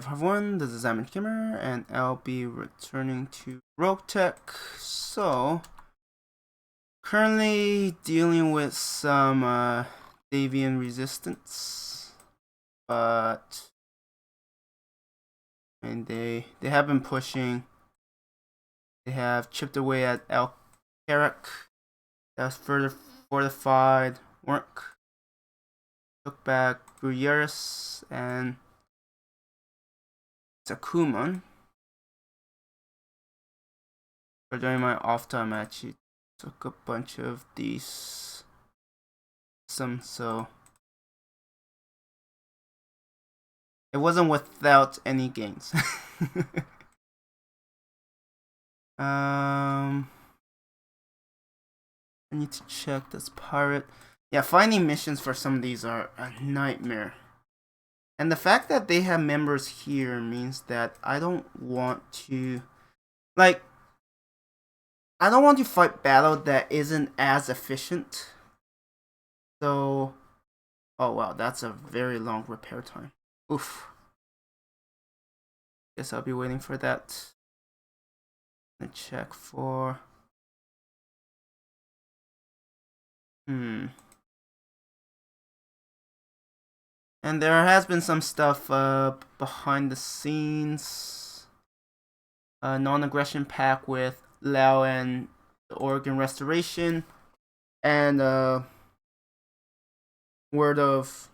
Everyone, this is Gamer, and I'll be returning to Roguetech. So, currently dealing with some Davian resistance, but they have been pushing. They have chipped away at El Karak. That's further fortified. Work. Took back MechWarriors and Takuman. But during my off time, I actually took a bunch of these so it wasn't without any gains. I need to check this pirate. Yeah, finding missions for some of these are a nightmare. And the fact that they have members here means that I don't want to I don't want to fight battle that isn't as efficient. So, oh wow, that's a very long repair time. Oof. Guess I'll be waiting for that. Let me check for And there has been some stuff behind the scenes. Non-aggression pack with Lao and the Oregon Restoration, and word of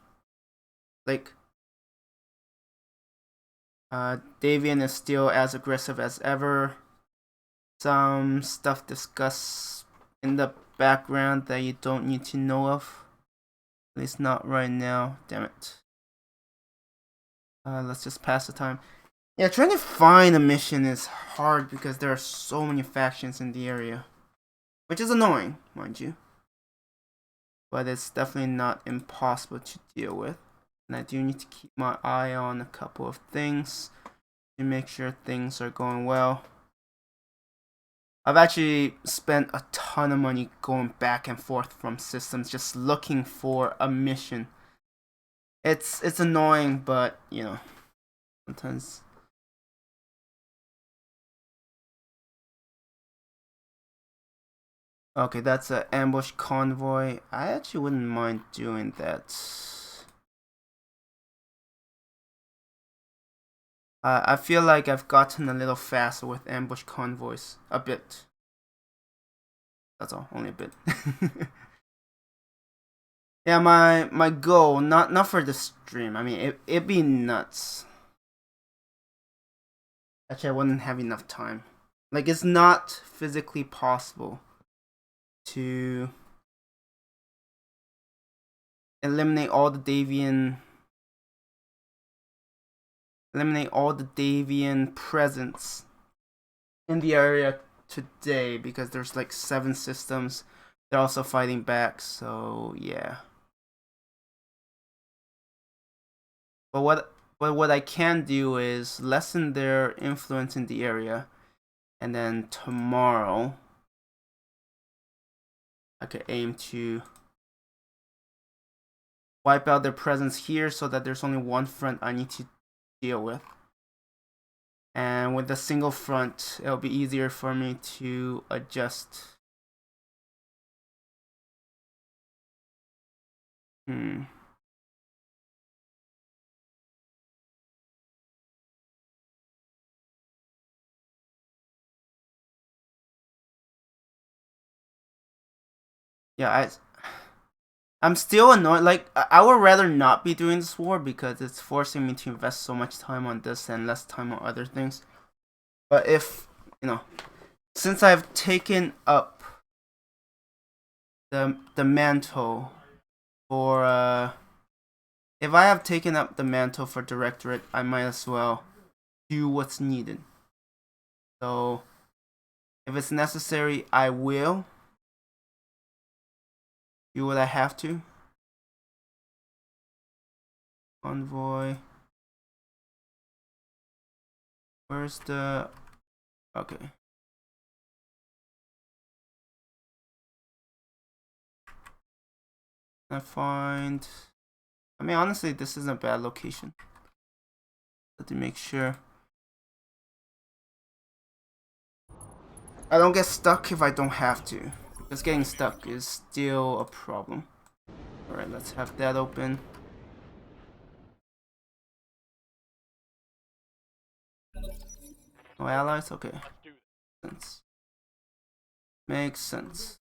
Davian is still as aggressive as ever. Some stuff discussed in the background that you don't need to know of. At least not right now. Damn it. Let's just pass the time. Yeah, trying to find a mission is hard because there are so many factions in the area. Which is annoying, mind you. But it's definitely not impossible to deal with. And I do need to keep my eye on a couple of things to make sure things are going well. I've actually spent a ton of money going back and forth from systems just looking for a mission. It's annoying, but you know, sometimes. Okay, that's an ambush convoy. I actually wouldn't mind doing that. I feel like I've gotten a little faster with ambush convoys. A bit. That's all, only a bit. Yeah, my goal, not for the stream. I mean, it'd be nuts. Actually, I wouldn't have enough time. Like, it's not physically possible to eliminate all the Davian presence in the area today because there's like 7 systems. They're also fighting back, so yeah. But what I can do is lessen their influence in the area, and then tomorrow I could aim to wipe out their presence here so that there's only one front I need to deal with. And with a single front, it'll be easier for me to adjust. Yeah, I'm still annoyed. Like, I would rather not be doing this war because it's forcing me to invest so much time on this and less time on other things. But if, since I've taken up the mantle for, if I have taken up the mantle for directorate, I might as well do what's needed. So, if it's necessary, I will do what I have to. Convoy. Where's the... Okay. I mean, honestly, this isn't a bad location. to make sure I don't get stuck if I don't have to. Because getting stuck is still a problem. Alright, let's have that open. No allies? Okay. Sense. Makes sense.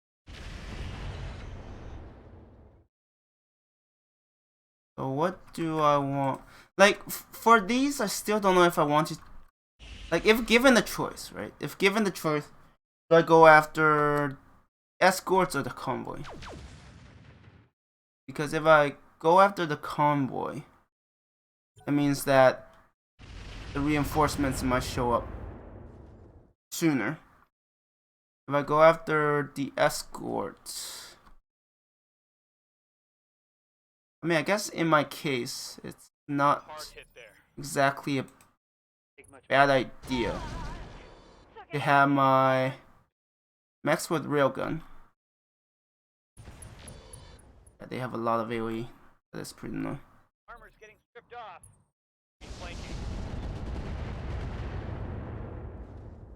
So what do I want? Like, for these, I still don't know if I want to... Like, if given the choice, right? If given the choice, do I go after escorts or the convoy? Because if I go after the convoy, it means that the reinforcements might show up sooner. If I go after the escorts, I mean, I guess in my case, it's not exactly a bad idea to have my Mechs with railgun. Yeah, they have a lot of AoE. That's pretty annoying. Armor's getting stripped off.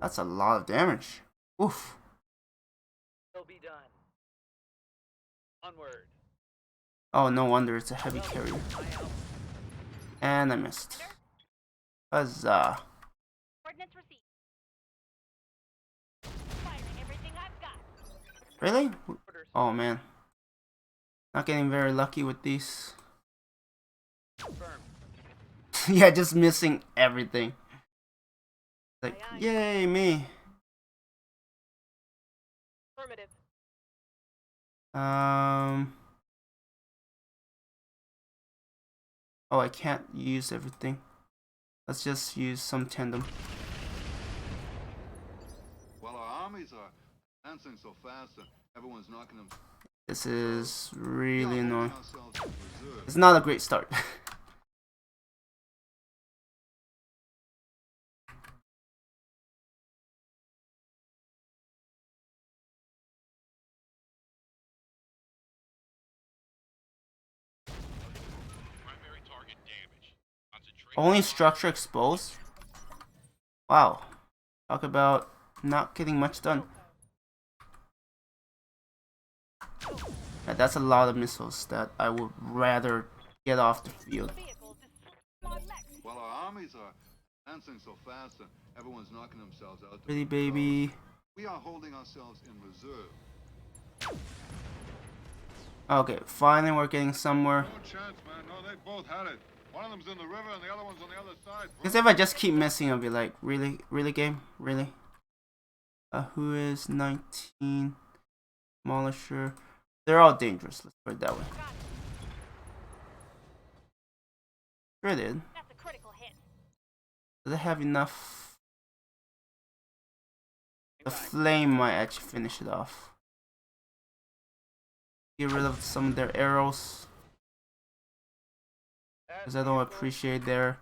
That's a lot of damage. Oof. Will be done. Onward. Oh, no wonder it's a heavy carrier. And I missed. Huzzah. Coordinates received. Firing everything I've got. Really? Oh man. Not getting very lucky with these. Yeah, just missing everything. Like, yay, me. Affirmative. Oh, I can't use everything. Let's just use some tandem. While our armies are advancing so fast and everyone's knocking them. This is really We are annoying. holding ourselves in reserve. It's not a great start. Only structure exposed? Wow. Talk about not getting much done. Yeah, that's a lot of missiles that I would rather get off the field. While our armies are advancing so fast and everyone's knocking themselves out. Pretty baby. We are holding ourselves in reserve. Okay, finally we're getting somewhere. No chance, man. No, they both had it. One of them's in the river and the other one's on the other side. Because if I just keep missing, I'll be like, really? Really, game? Really? Who is 19? Demolisher. They're all dangerous, let's put it that way. Sure did. That's a critical hit. Do they have enough? The flame might actually finish it off. Get rid of some of their arrows. Because I don't appreciate their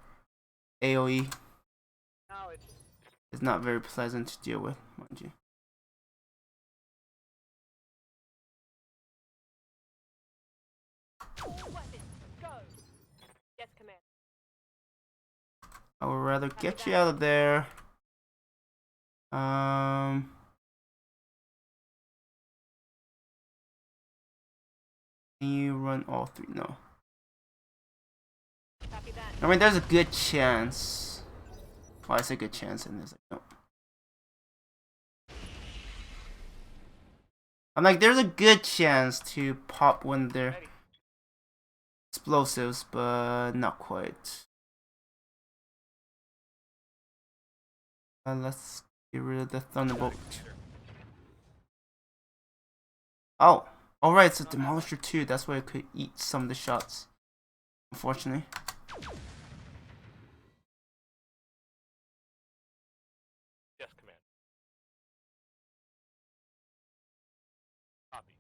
AoE. It's not very pleasant to deal with, mind you. Go. Yes, command. I would rather get you out of there. Can you run all three? No. Copy that. I mean, there's a good chance. Well, I say good chance, and there's like, no. I'm like, there's a good chance to pop one of their explosives, but not quite. Let's get rid of the thunderbolt. Oh, alright, it's a demolisher too. That's why I could eat some of the shots. Unfortunately. Yes, command. Copy.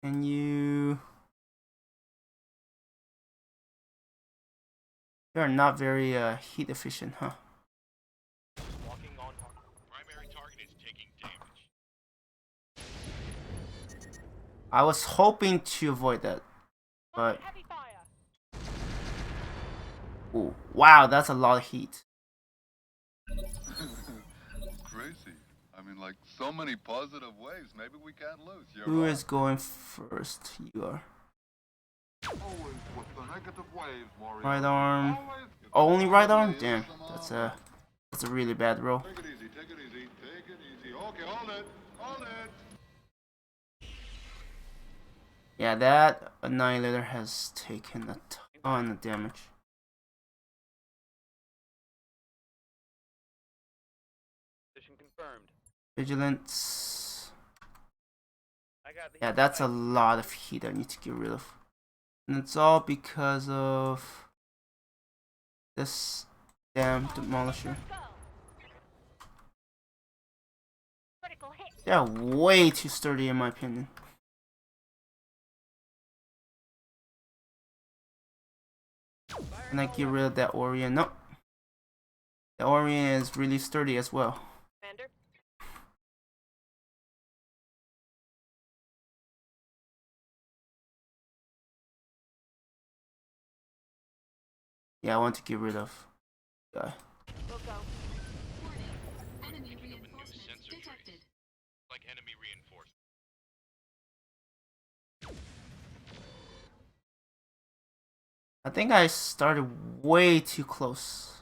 Can you... You're not very heat efficient, huh? Walking on target. Primary target is taking damage. I was hoping to avoid that, but Heavy fire. Ooh, wow, that's a lot of heat. Crazy. I mean, like, so many positive waves. Maybe we can't lose. You're Who right. is going first? You are. Always with the negative waves, Warrior. Right arm. Always. Only right arm? Damn, that's a really bad roll. Take it easy, take it easy, take it easy. Okay, hold it, hold it. Yeah, that Annihilator has taken a ton of damage. Position confirmed. Vigilance. I got the Yeah, heat that's a device. lot of heat I need to get rid of. And it's all because of this damn demolisher. Go. Critical hit. They're way too sturdy in my opinion. Can I get rid of that Orient? Nope. The Orient is really sturdy as well. Commander. Yeah, I want to get rid of guy. We'll go. Enemy reinforcements detected. Like enemy reinforcement. I think I started way too close.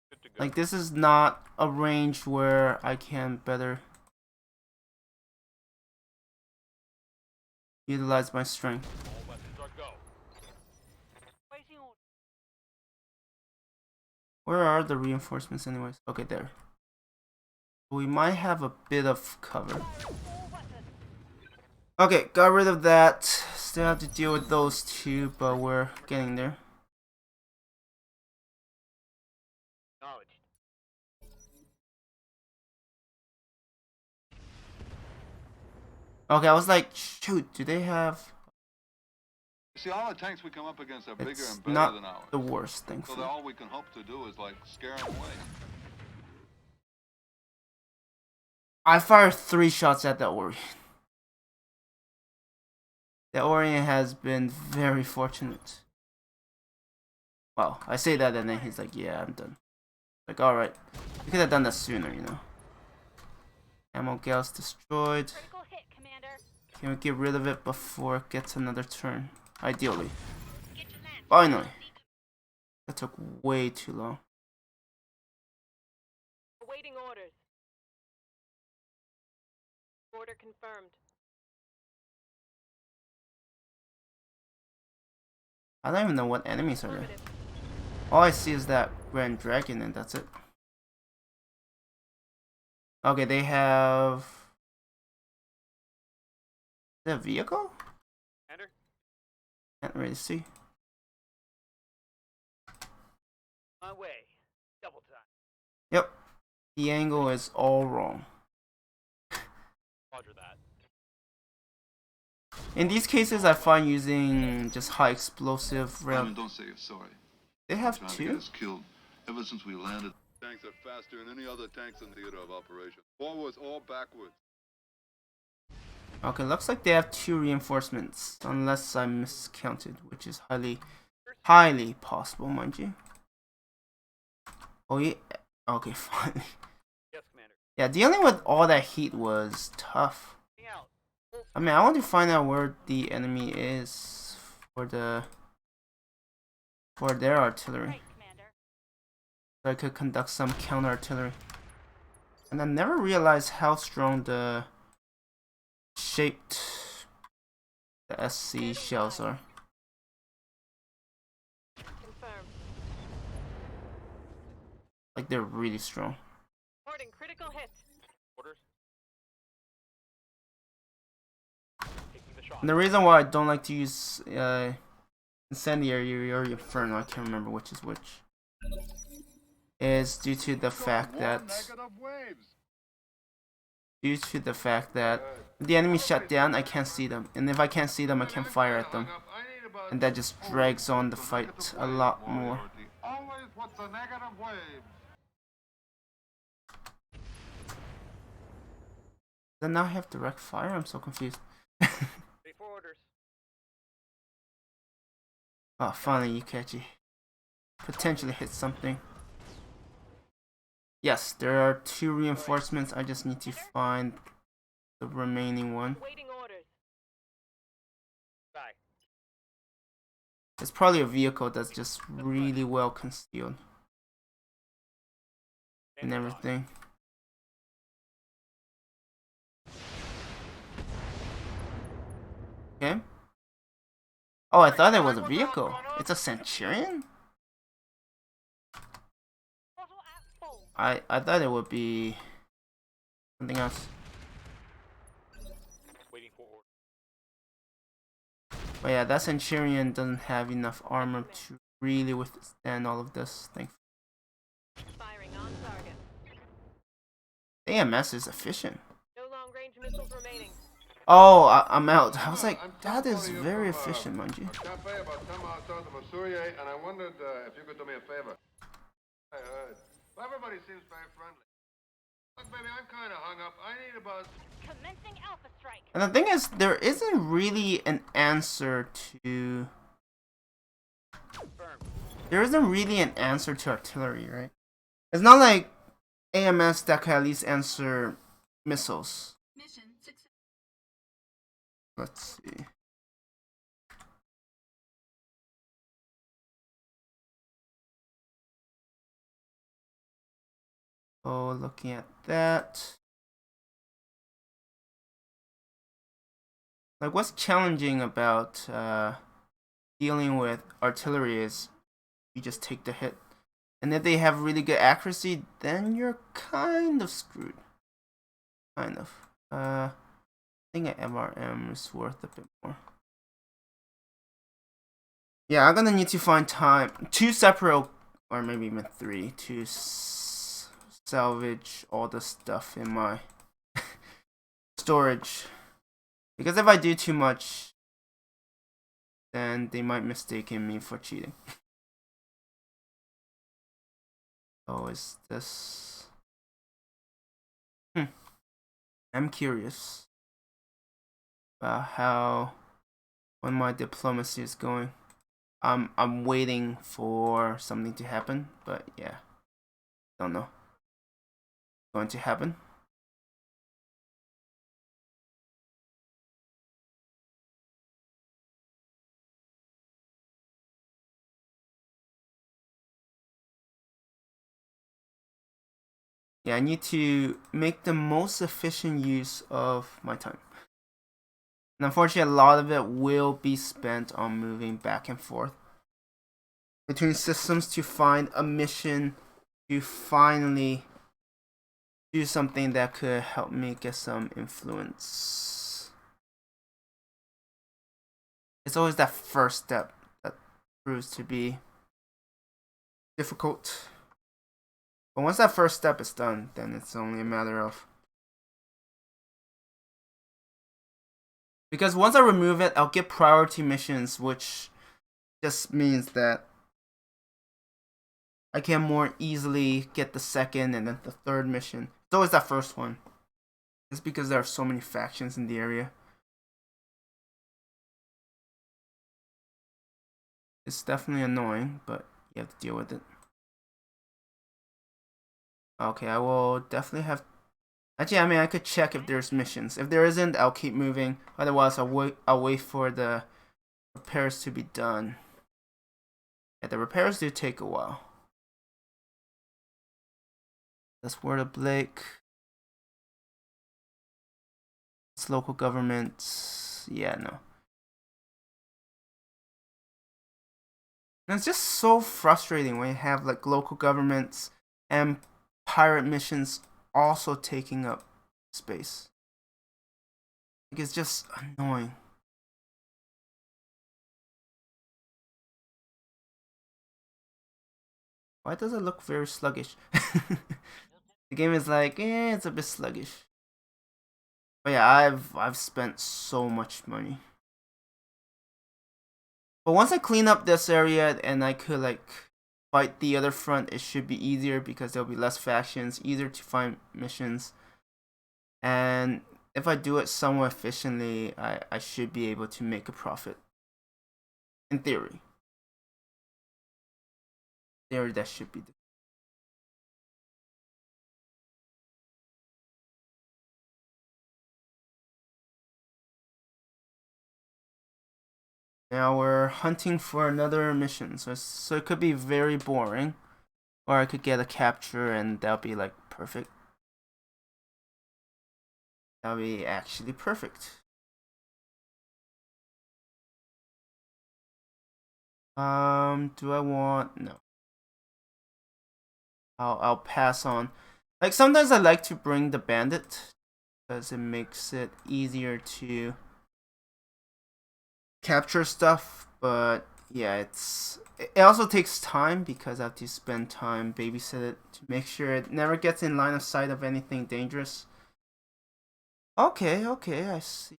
Good to go. Like, this is not a range where I can better utilize my strength. All weapons are go. Waiting order. Where are the reinforcements anyways? Okay, there. We might have a bit of cover. All weapons. Okay, got rid of that. Still have to deal with those two, but we're getting there. Knowledge. Okay, I was like, shoot, do they have... You see, all the tanks we come up against are bigger It's and better not than ours. the worst, So thankfully. that all we can hope to do is, like, scare them away. I fired 3 shots at the Orient. The Orient has been very fortunate. Well, I say that and then he's like, yeah, I'm done. Like, alright. We could have done that sooner, you know. Ammo gals destroyed. Critical hit, Commander. Can we get rid of it before it gets another turn? Ideally. Get your man. Finally. That took way too long. Awaiting orders. Order confirmed. I don't even know what enemies are there. Affirmative. All I see is that Grand Dragon and that's it. Okay, they have... Is that a vehicle? Commander. Can't really see. My way. Double time. Yep. The angle is all wrong. Roger that. In these cases, I find using just high explosive Raymond, rail. don't say you're sorry. They have Trying to get 2? us killed. Ever since we landed, tanks are faster than any other tanks in theater of operation. Forwards or backwards. Okay, looks like they have 2 reinforcements. Unless I miscounted, which is highly possible, mind you. Oh yeah. Okay, finally. Yes, Commander. Yeah, dealing with all that heat was tough. Getting out. I mean, I want to find out where the enemy is for their artillery, Right, Commander. so I could conduct some counter artillery. And I never realized how strong the shaped SC shells are. Confirmed. Like, they're really strong. Reporting critical hit. Orders. Taking the shot. And the reason why I don't like to use incendiary or inferno, I can't remember which is which, is due to the fact that if the enemy shut down, I can't see them, and if I can't see them, I can't fire at them, and that just drags on the fight a lot more. Always with the negative waves. Then now I have direct fire. I'm so confused. Ready for orders. Oh, finally you catch it. Potentially hit something. Yes, there are 2 reinforcements. I just need to find the remaining one. Waiting orders. Bye. It's probably a vehicle that's just really well concealed and everything. Okay. Oh, I thought it was a vehicle. It's a Centurion? Throttle at full. I thought it would be something else. Waiting for order. But yeah, that Centurion doesn't have enough armor to really withstand all of this thing. Firing on target. AMS is efficient. No long range missiles remaining. Oh, I'm out. I was like, that is very efficient, mind you. A cafe about 10 miles south of Masurie, and I wondered if you could do me a favor. I heard. Well, everybody seems very friendly. Look, baby, I'm kind of hung up. I need about... Commencing Alpha Strike. And the thing is, there isn't really an answer to... There isn't really an answer to artillery, right? It's not like AMS that can at least answer missiles. Mission success. Let's see. Oh, looking at that. Like, what's challenging about dealing with artillery is you just take the hit. And if they have really good accuracy, then you're kind of screwed. Kind of. I think an MRM is worth a bit more. Yeah, I'm gonna need to find time, 2 separate, or maybe even 3, to salvage all the stuff in my storage. Because if I do too much, then they might mistaken me for cheating. Oh, is this... I'm curious about how, when my diplomacy is going. I'm waiting for something to happen, but yeah, don't know. Going to happen. Yeah, I need to make the most efficient use of my time. And unfortunately, a lot of it will be spent on moving back and forth between systems to find a mission to finally do something that could help me get some influence. It's always that first step that proves to be difficult. But once that first step is done, then it's only a matter of... Because once I remove it, I'll get priority missions, which just means that I can more easily get the second and then the third mission. It's always that first one. It's because there are so many factions in the area. It's definitely annoying, but you have to deal with it. Okay, I will definitely have... Actually, I mean, I could check if there's missions. If there isn't, I'll keep moving. Otherwise, I'll wait for the repairs to be done. Yeah, the repairs do take a while. That's word of Blake. It's local government. Yeah, no. And it's just so frustrating when you have like local governments and pirate missions also taking up space. Like, it's just annoying. Why does it look very sluggish? The game is like, it's a bit sluggish. But yeah, I've spent so much money. But once I clean up this area and I could like fight the other front, it should be easier because there'll be less factions, easier to find missions. And if I do it somewhat efficiently, I should be able to make a profit. In theory. there that should be. Now we're hunting for another mission, so it could be very boring, or I could get a capture and that'll be like perfect. That'll be actually perfect. Do I want no? I'll pass on. Like sometimes I like to bring the bandit because it makes it easier to capture stuff, but yeah, it also takes time because I have to spend time babysit it to make sure it never gets in line of sight of anything dangerous. Okay, I see.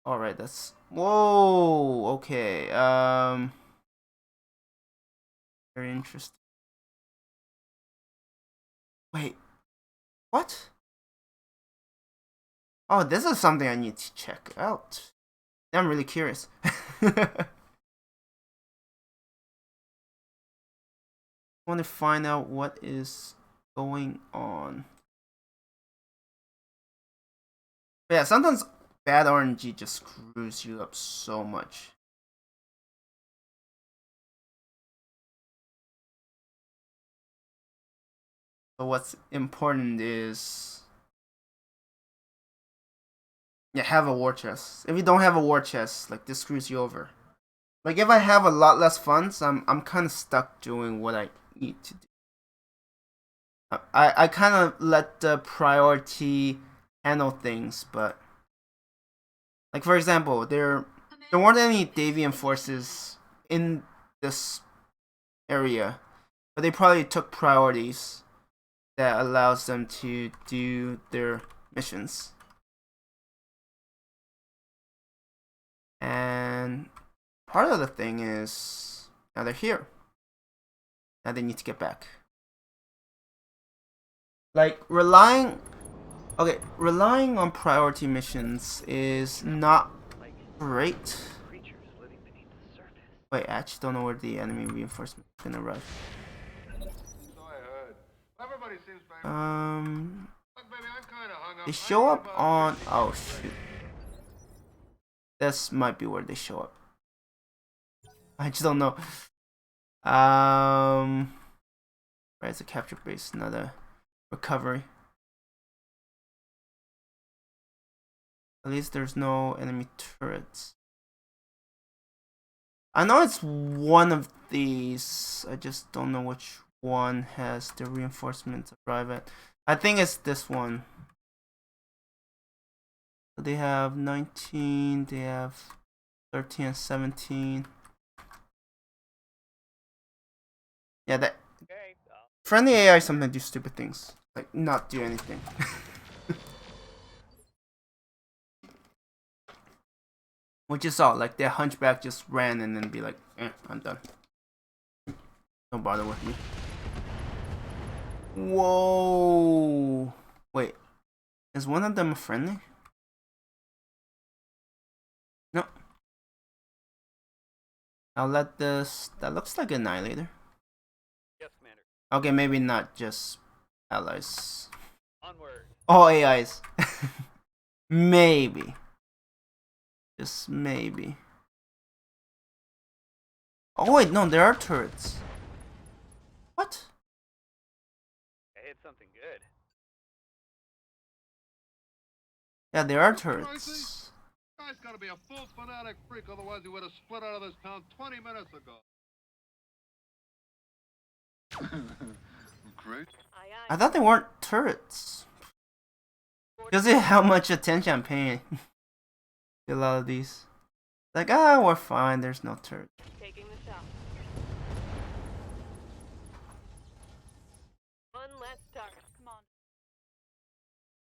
Alright, that's whoa, okay. Very interesting. Wait, what? Oh, this is something I need to check out. I'm really curious. Want to find out what is going on. But yeah, sometimes bad RNG just screws you up so much. So what's important is have a war chest. If you don't have a war chest, like this screws you over. Like if I have a lot less funds, I'm kind of stuck doing what I need to do. I kind of let the priority handle things, but like for example, there weren't any Davian forces in this area, but they probably took priorities that allows them to do their missions. And part of the thing is now they're here. Now they need to get back. Like relying on priority missions is not great. Wait, I actually don't know where the enemy reinforcement is gonna arrive. So I heard. Everybody seems very... Look, baby, I'm kind of hung up. They show up on... Oh, shoot. This might be where they show up. I just don't know. Right, it's a capture base, not a recovery. At least there's no enemy turrets. I know it's one of these. I just don't know which one has the reinforcements arrive at. I think it's this one. So they have 19, they have 13 and 17. Yeah, that friendly AI sometimes do stupid things, like not do anything. Which is all, like their hunchback just ran and then be like, I'm done. Don't bother with me. Whoa! Wait, is one of them a friendly? No. I'll let this. That looks like Annihilator. Yes, Commander. Okay, maybe not just allies. Onward. All AIs. Maybe. Just maybe. Oh wait, no, there are turrets. What? I hit something good. Yeah, there are turrets. Guy's got to be a full fanatic freak, otherwise he would have split out of this town 20 minutes ago. Great. I thought they weren't turrets. Because of how much attention I'm paying to a lot of these. Like, we're fine, there's no turret. Taking the shot. One less target. Come on.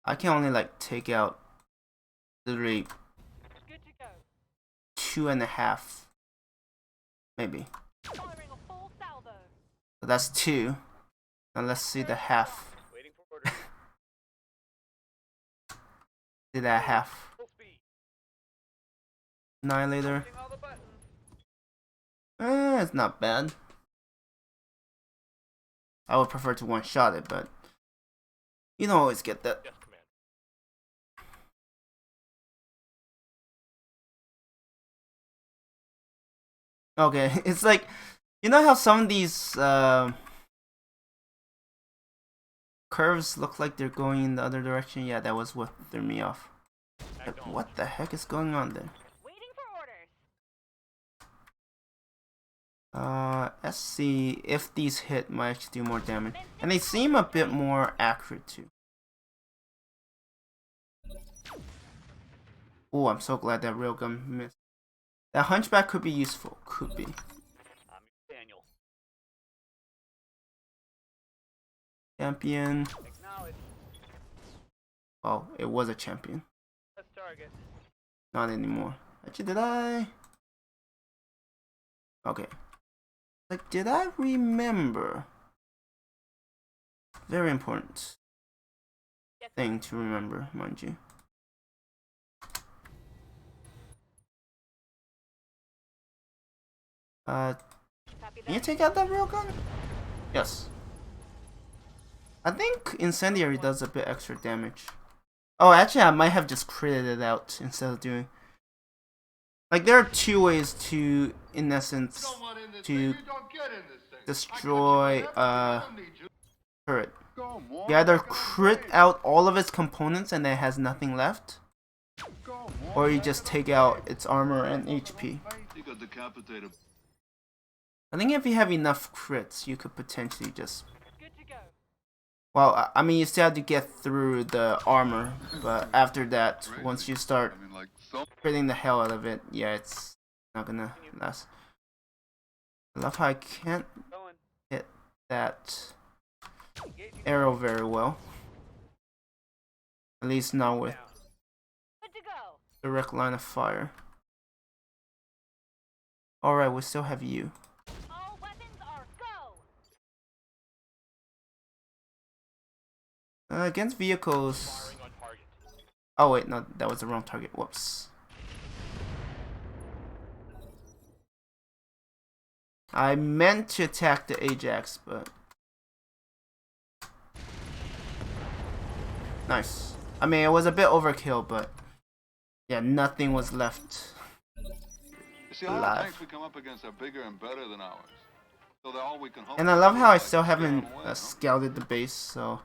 I can only like take out literally Good to go. 2.5. Maybe. Firing a full salvo. So that's 2. Now let's see the half. Waiting for orders. See that half. Full speed. Annihilator. Pushing all the buttons. It's not bad. I would prefer to one-shot it, but you don't always get that. Yes, Commander. Okay, it's like, you know how some of these curves look like they're going in the other direction? Yeah, that was what threw me off. Like, what the heck is going on there? Waiting for orders. Let's see if these hit might actually do more damage. And they seem a bit more accurate too. Oh, I'm so glad that railgun missed. That hunchback could be useful. Could be. I'm Daniel. Champion. Acknowledge. Oh, it was a champion. Let's target. Not anymore. Actually, did I? Okay. Like, did I remember? Very important thing to remember, mind you. Copy Can you that. take out that railgun? Yes. I think incendiary does a bit extra damage. Oh, actually, I might have just critted it out instead of doing. Like, there are two ways to, in essence, You don't want in this to thing, you don't get in this thing. destroy I don't need you. turret. Go, more. You either Look at that crit blade. out all of its components and it has nothing left, Go, more. or you Look just at that take blade. out its armor and HP. He got decapitated. I think if you have enough crits, you could potentially just. Good to go. Well, I mean, you still have to get through the armor, but after that, once you start I mean, like, so. critting the hell out of it, yeah, it's not gonna last. I love how I can't Going. hit that Engaging. arrow very well. At least not with Down. Good to go. direct line of fire. Alright, we still have you. All weapons are go. Against vehicles. Firing on target. Oh wait, no, that was the wrong target. Whoops. I meant to attack the Ajax, but nice. I mean, it was a bit overkill, but yeah, nothing was left. You see, all the Alive. tanks we come up against are bigger and better than ours. So they're all we can hope And I for love is, how I like, still scare 'em haven't away, huh? scouted the base, so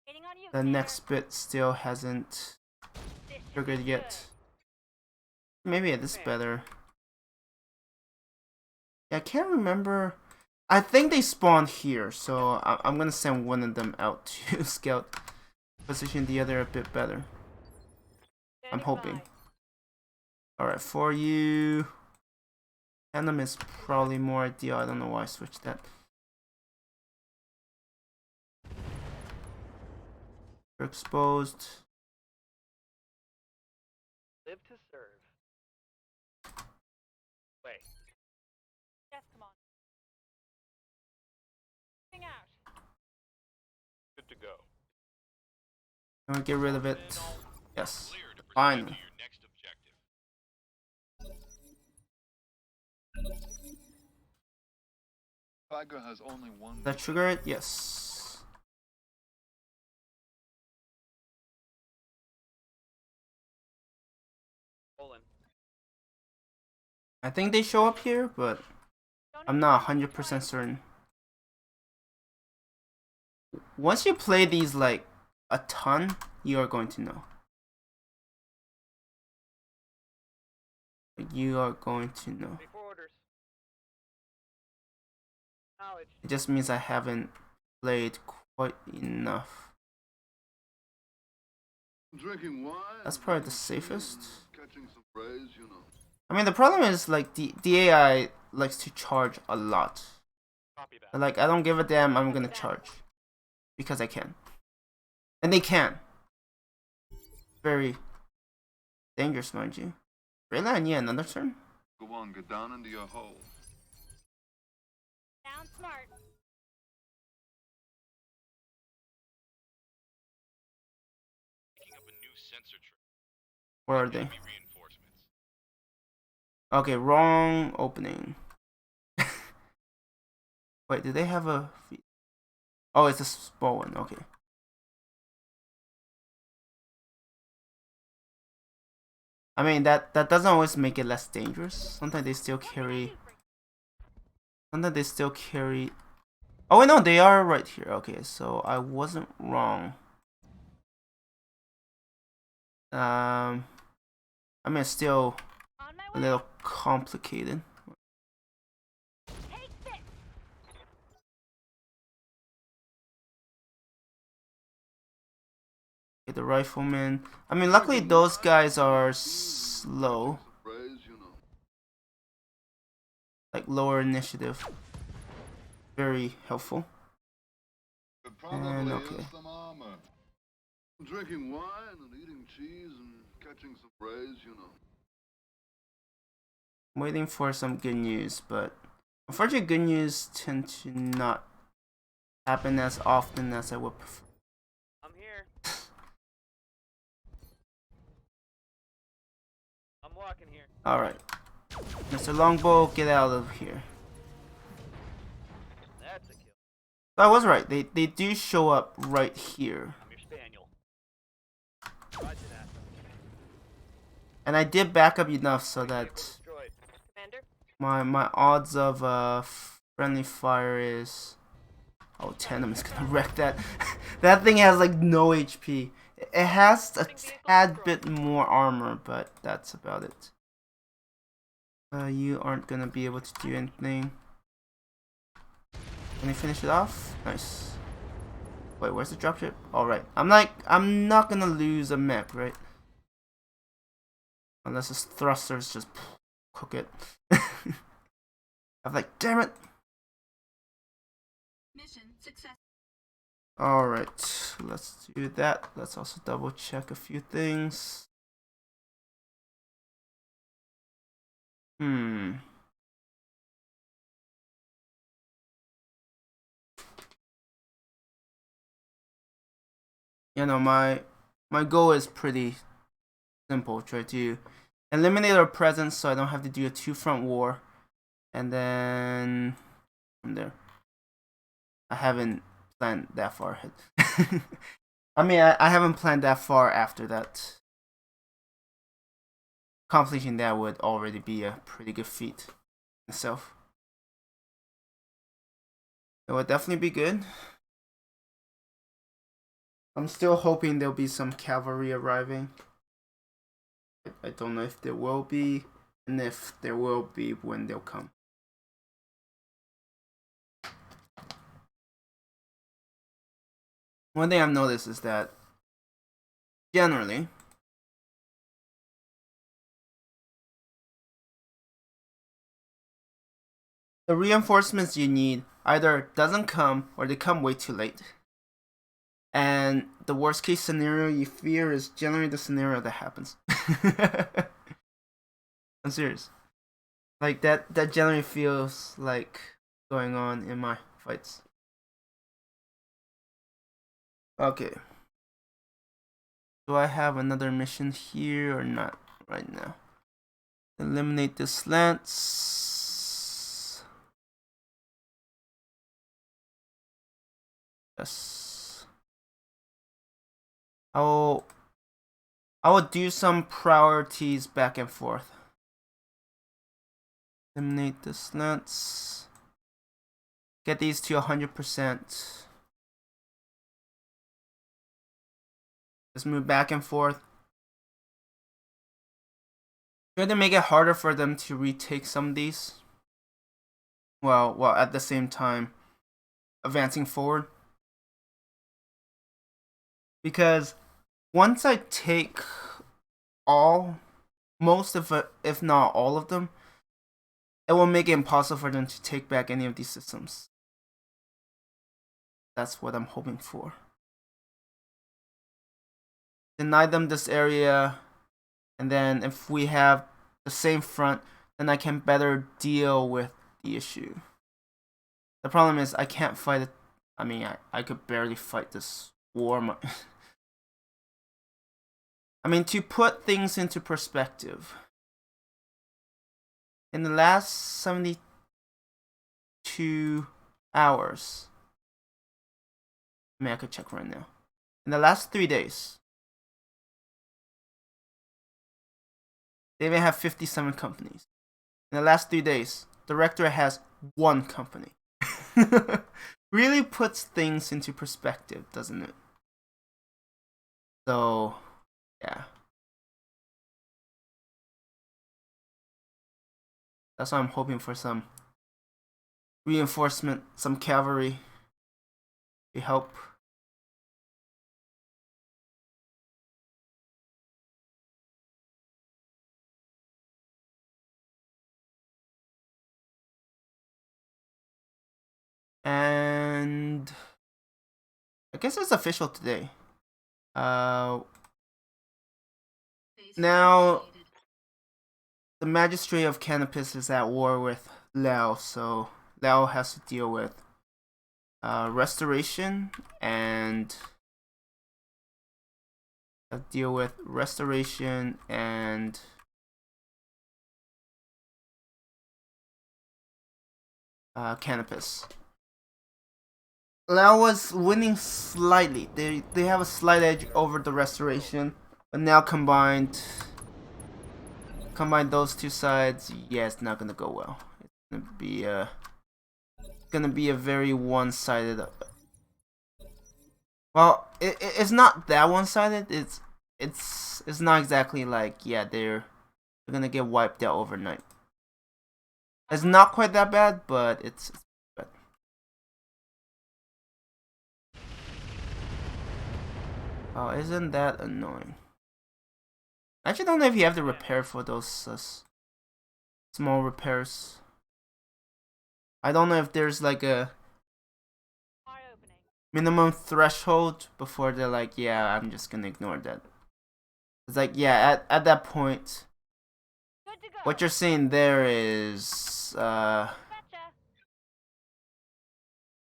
Waiting on you. the Commander. next bit still hasn't This is triggered good. yet. Maybe it is better. Yeah, I can't remember. I think they spawned here, so I'm gonna send one of them out to scout, position the other a bit better. I'm Standing hoping. by. Alright, for you. Tandem is probably more ideal. I don't know why I switched that. You're exposed. Live to serve. Wait. Yes, come on. Moving out. Good to go. I'm gonna get rid of it. Yes. Clear to proceed Finally. to your next objective. Tiger has only one. Did that trigger it? Yes. Rolling. I think they show up here, but Don't I'm need not to 100% certain. Once you play these like a ton, you are going to know. You are going to know. Ready for orders. Knowledge. It just means I haven't played quite enough. Drinking wine. That's probably the safest. Catching some rays, you know. I mean, the problem is like the AI likes to charge a lot. Copy that. Like, I don't give a damn, I'm gonna charge. Because I can. And they can. Very dangerous, mind you. Really? And yeah, another turn? Go on, get down into your hole. Sound smart. Picking up a new sensor trip. Where are they? Enemy reinforcements. Okay, wrong opening. Wait, do they have a... Oh, it's a small one, okay. I mean, that doesn't always make it less dangerous. Sometimes they still carry... Sometimes they still carry... Oh, wait, no, they are right here. Okay, so I wasn't wrong. I mean, it's still On my a way. little complicated. Take this. Okay, the riflemen. I mean, luckily those guys are slow. Like lower initiative. Very helpful. It probably And okay. is some armor. Drinking wine and eating cheese and catching some rays, you know. I'm waiting for some good news, but unfortunately good news tend to not happen as often as I would prefer. I'm here. I'm walking here. Alright. Mr. Longbow, get out of here. That's a kill. I was right, they do show up right here. I'm your spaniel. Roger that. And I did back up enough so that Destroyed. Commander. my odds of friendly fire is... Oh, Tandem is gonna wreck that. That thing has like no HP. It has a tad bit more armor, but that's about it. You aren't gonna be able to do anything. Can you finish it off? Nice. Wait, where's the dropship? Alright. I'm not gonna lose a mech, right? Unless his thrusters just cook it. I'm like, damn it! Mission success. Alright, let's do that. Let's also double check a few things. You know, my goal is pretty simple. Try to eliminate our presence so I don't have to do a two-front war. And then from there. I haven't planned that far ahead. I mean, I haven't planned that far after that. Completing that would already be a pretty good feat itself. It would definitely be good. I'm still hoping there'll be some cavalry arriving. I don't know if there will be, and if there will be, when they'll come. One thing I've noticed is that generally the reinforcements you need either doesn't come or they come way too late. And the worst case scenario you fear is generally the scenario that happens. I'm serious. Like that generally feels like going on in my fights. Okay. Do I have another mission here or not right now? Eliminate the slants. Yes. I will do some priorities back and forth. Eliminate the slants. Get these to 100%. Just move back and forth. Try to make it harder for them to retake some of these. While at the same time advancing forward. Because once I take most of it, if not all of them, it will make it impossible for them to take back any of these systems. That's what I'm hoping for. Deny them this area, and then if we have the same front, then I can better deal with the issue. The problem is I can't fight it. I mean, I could barely fight this war. I mean, to put things into perspective, in the last 72 hours. I mean, I could check right now. In the last 3 days, they may have 57 companies. In the last 3 days, the Rectorate has 1 company. Really puts things into perspective, doesn't it? So, yeah. That's why I'm hoping for some reinforcement, some cavalry to help. And I guess it's official today. Now the Magistrate of Canopus is at war with Lao, so Lao has to deal with restoration and Canopus. Lao was winning slightly. They have a slight edge over the restoration, but now combine those two sides, yeah, it's not gonna go well. It's gonna be a very one-sided. Well, it's not that one-sided. It's not exactly like, yeah, they're gonna get wiped out overnight. It's not quite that bad, but it's bad. Oh, isn't that annoying? I actually don't know if you have to repair for those small repairs. I don't know if there's like a minimum threshold before they're like, yeah, I'm just gonna ignore that. It's like, yeah, at that point, what you're seeing there is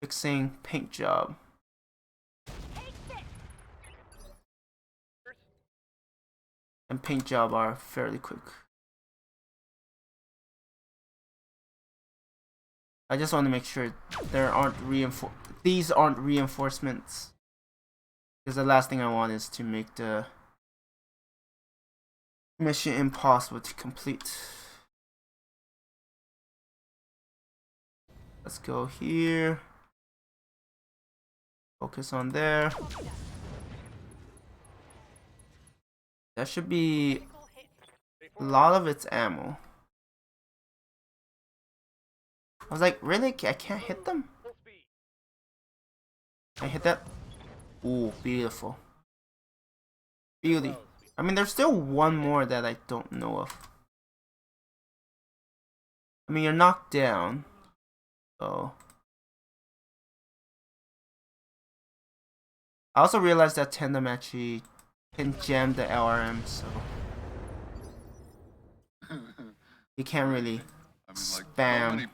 fixing paint job. And paint job are fairly quick. I just want to make sure there aren't these aren't reinforcements, because the last thing I want is to make the mission impossible to complete. Let's go here. Focus on there. That should be a lot of its ammo. I was like, really? I can't hit them? Can I hit that? Ooh, beautiful. Beauty. I mean, there's still one more that I don't know of. I mean, you're knocked down. So. I also realized that Tandem actually can jam the LRM, so. You can't really spam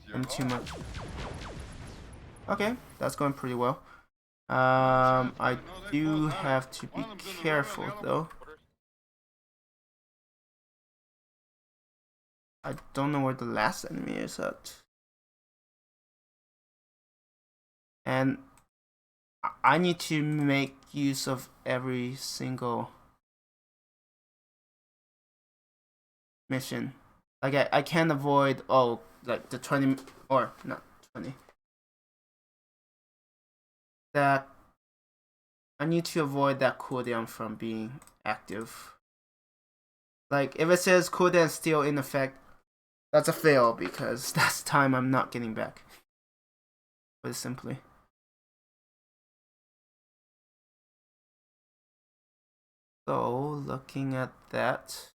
them too much. Okay, that's going pretty well. I do have to be careful though. I don't know where the last enemy is at. And I need to make use of every single mission. Like I can't avoid, oh, like the 20, or not 20. That I need to avoid that cooldown from being active. Like if it says cooldown still in effect, that's a fail, because that's time I'm not getting back. Put it simply. So looking at that,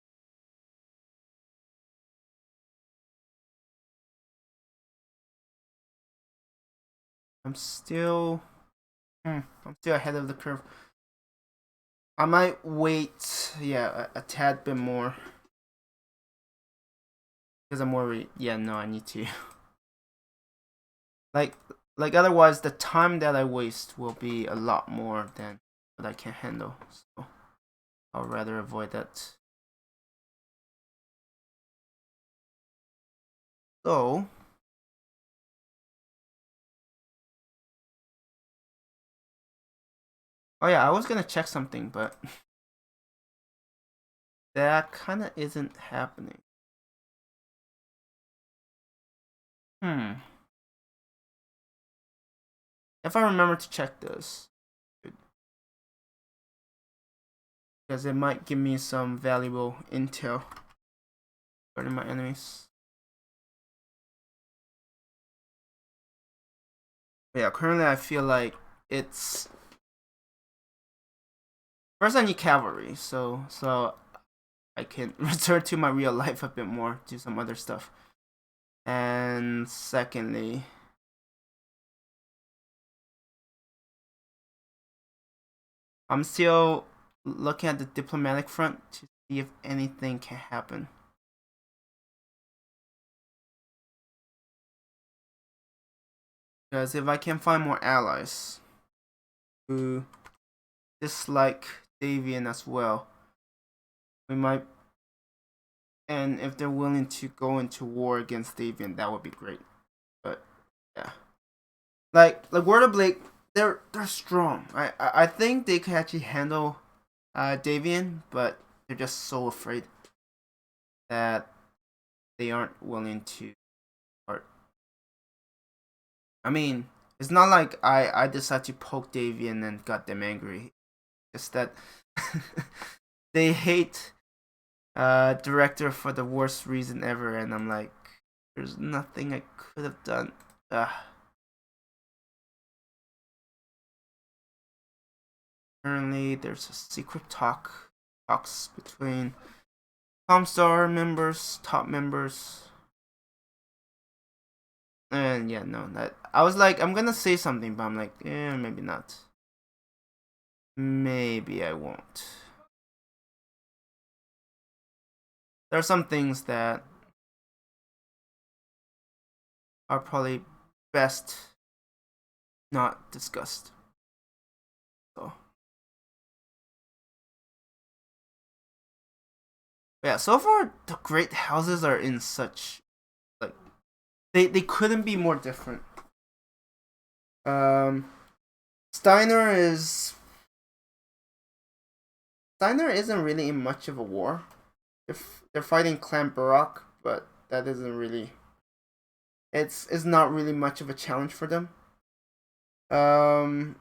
I'm still ahead of the curve. I might wait, yeah, a tad bit more, because I'm worried. Yeah, no, I need to. like otherwise, the time that I waste will be a lot more than what I can handle. So I'll rather avoid that. So Oh yeah, I was gonna check something, but that kind of isn't happening. If I remember to check this, because it might give me some valuable intel regarding my enemies. But yeah, currently I feel like it's first I need cavalry, so I can return to my real life a bit more, do some other stuff. And secondly, I'm still looking at the diplomatic front to see if anything can happen. Because if I can find more allies who dislike Davian as well, we might. And if they're willing to go into war against Davian, that would be great. But yeah, like Warder they're strong. I think they can actually handle Davian, but they're just so afraid that they aren't willing to part. I mean, it's not like I decided to poke Davian and got them angry. Just that they hate director for the worst reason ever, and I'm like, there's nothing I could have done. Apparently, there's a secret talks between Comstar members, top members, and yeah, no, that I was like, I'm gonna say something, but I'm like, maybe not. Maybe I won't. There are some things that are probably best not discussed. So yeah, so far the great houses are in such like they couldn't be more different. Steiner isn't really in much of a war. They're fighting Clan Barak, but that isn't really. It's not really much of a challenge for them. And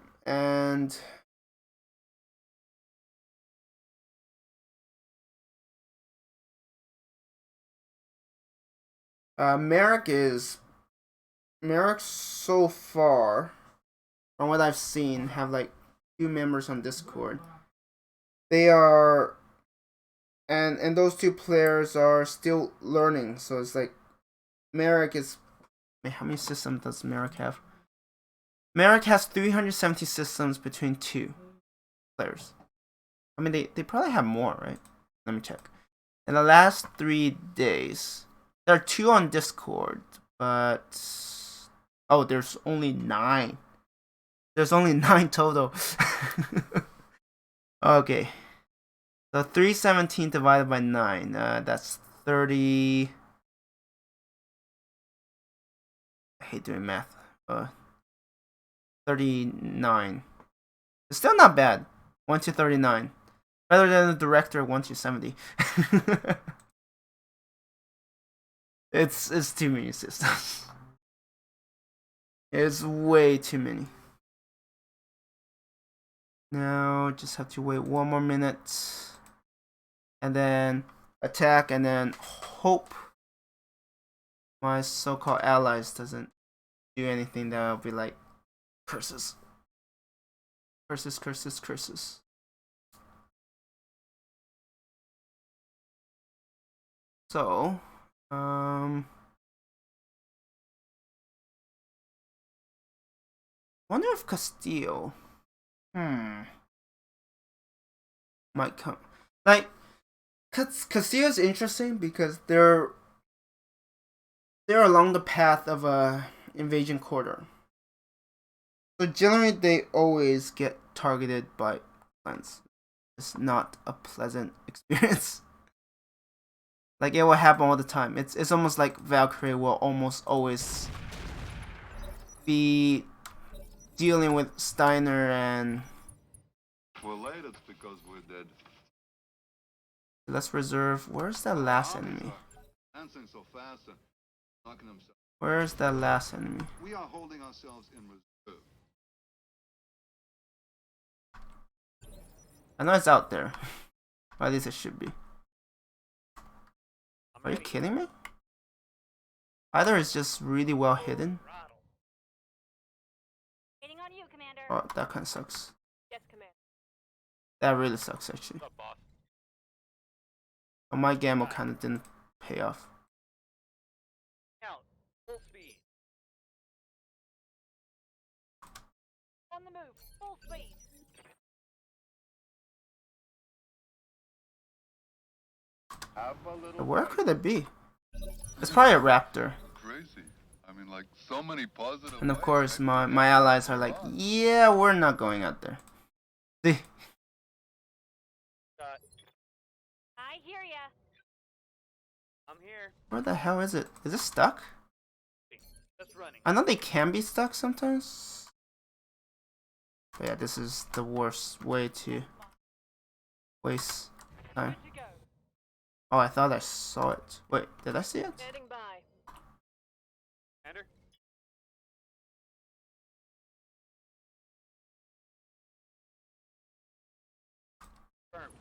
Merrick so far, from what I've seen, have like 2 members on Discord. They are, and those 2 players are still learning. So it's like Merrick is. How many systems does Merrick have? Merrick has 370 systems between 2 players. I mean, they probably have more, right? Let me check. In the last 3 days, there are 2 on Discord, but oh, there's only 9. There's only 9 total. Okay, so 317 divided by 9. That's 30. I hate doing math. 39. It's still not bad. 1 to 39. Better than the director 1 to 70. It's too many systems. It's way too many. Now just have to wait 1 more minute. And then attack, and then hope my so-called allies doesn't do anything that will be like curses. Curses, curses, curses. So, wonder if Castillo, might come. Like, Castillo's interesting because they're along the path of a invasion corridor. So generally, they always get targeted by clans. It's not a pleasant experience. Like, it will happen all the time. It's almost like Valkyrie will almost always be dealing with Steiner and we're late, it's because we're dead. Let's reserve. Where's that last enemy? Dancing so fast and knocking themselves. Where's that last enemy? We are holding ourselves in reserve. I know it's out there. Or at least it should be. Are you kidding me? Either it's just really well hidden. Waiting on you, Commander. Oh, that kind of sucks. Yes, Commander. That really sucks, actually. What's up, boss? But my gamble kind of didn't pay off. Out. Full speed. On the move. Full speed. Have a little Where fight. could it be? It's probably a raptor. Crazy. I mean, like, so many positive And of ways. course, my allies are like, yeah, we're not going out there. See? I hear ya. I'm here. Where the hell is it? Is it stuck? Just running. I know they can be stuck sometimes. But yeah, this is the worst way to waste time. Good to go. Oh, I thought I saw it. Wait, did I see it? Standing by. Commander? Confirmed.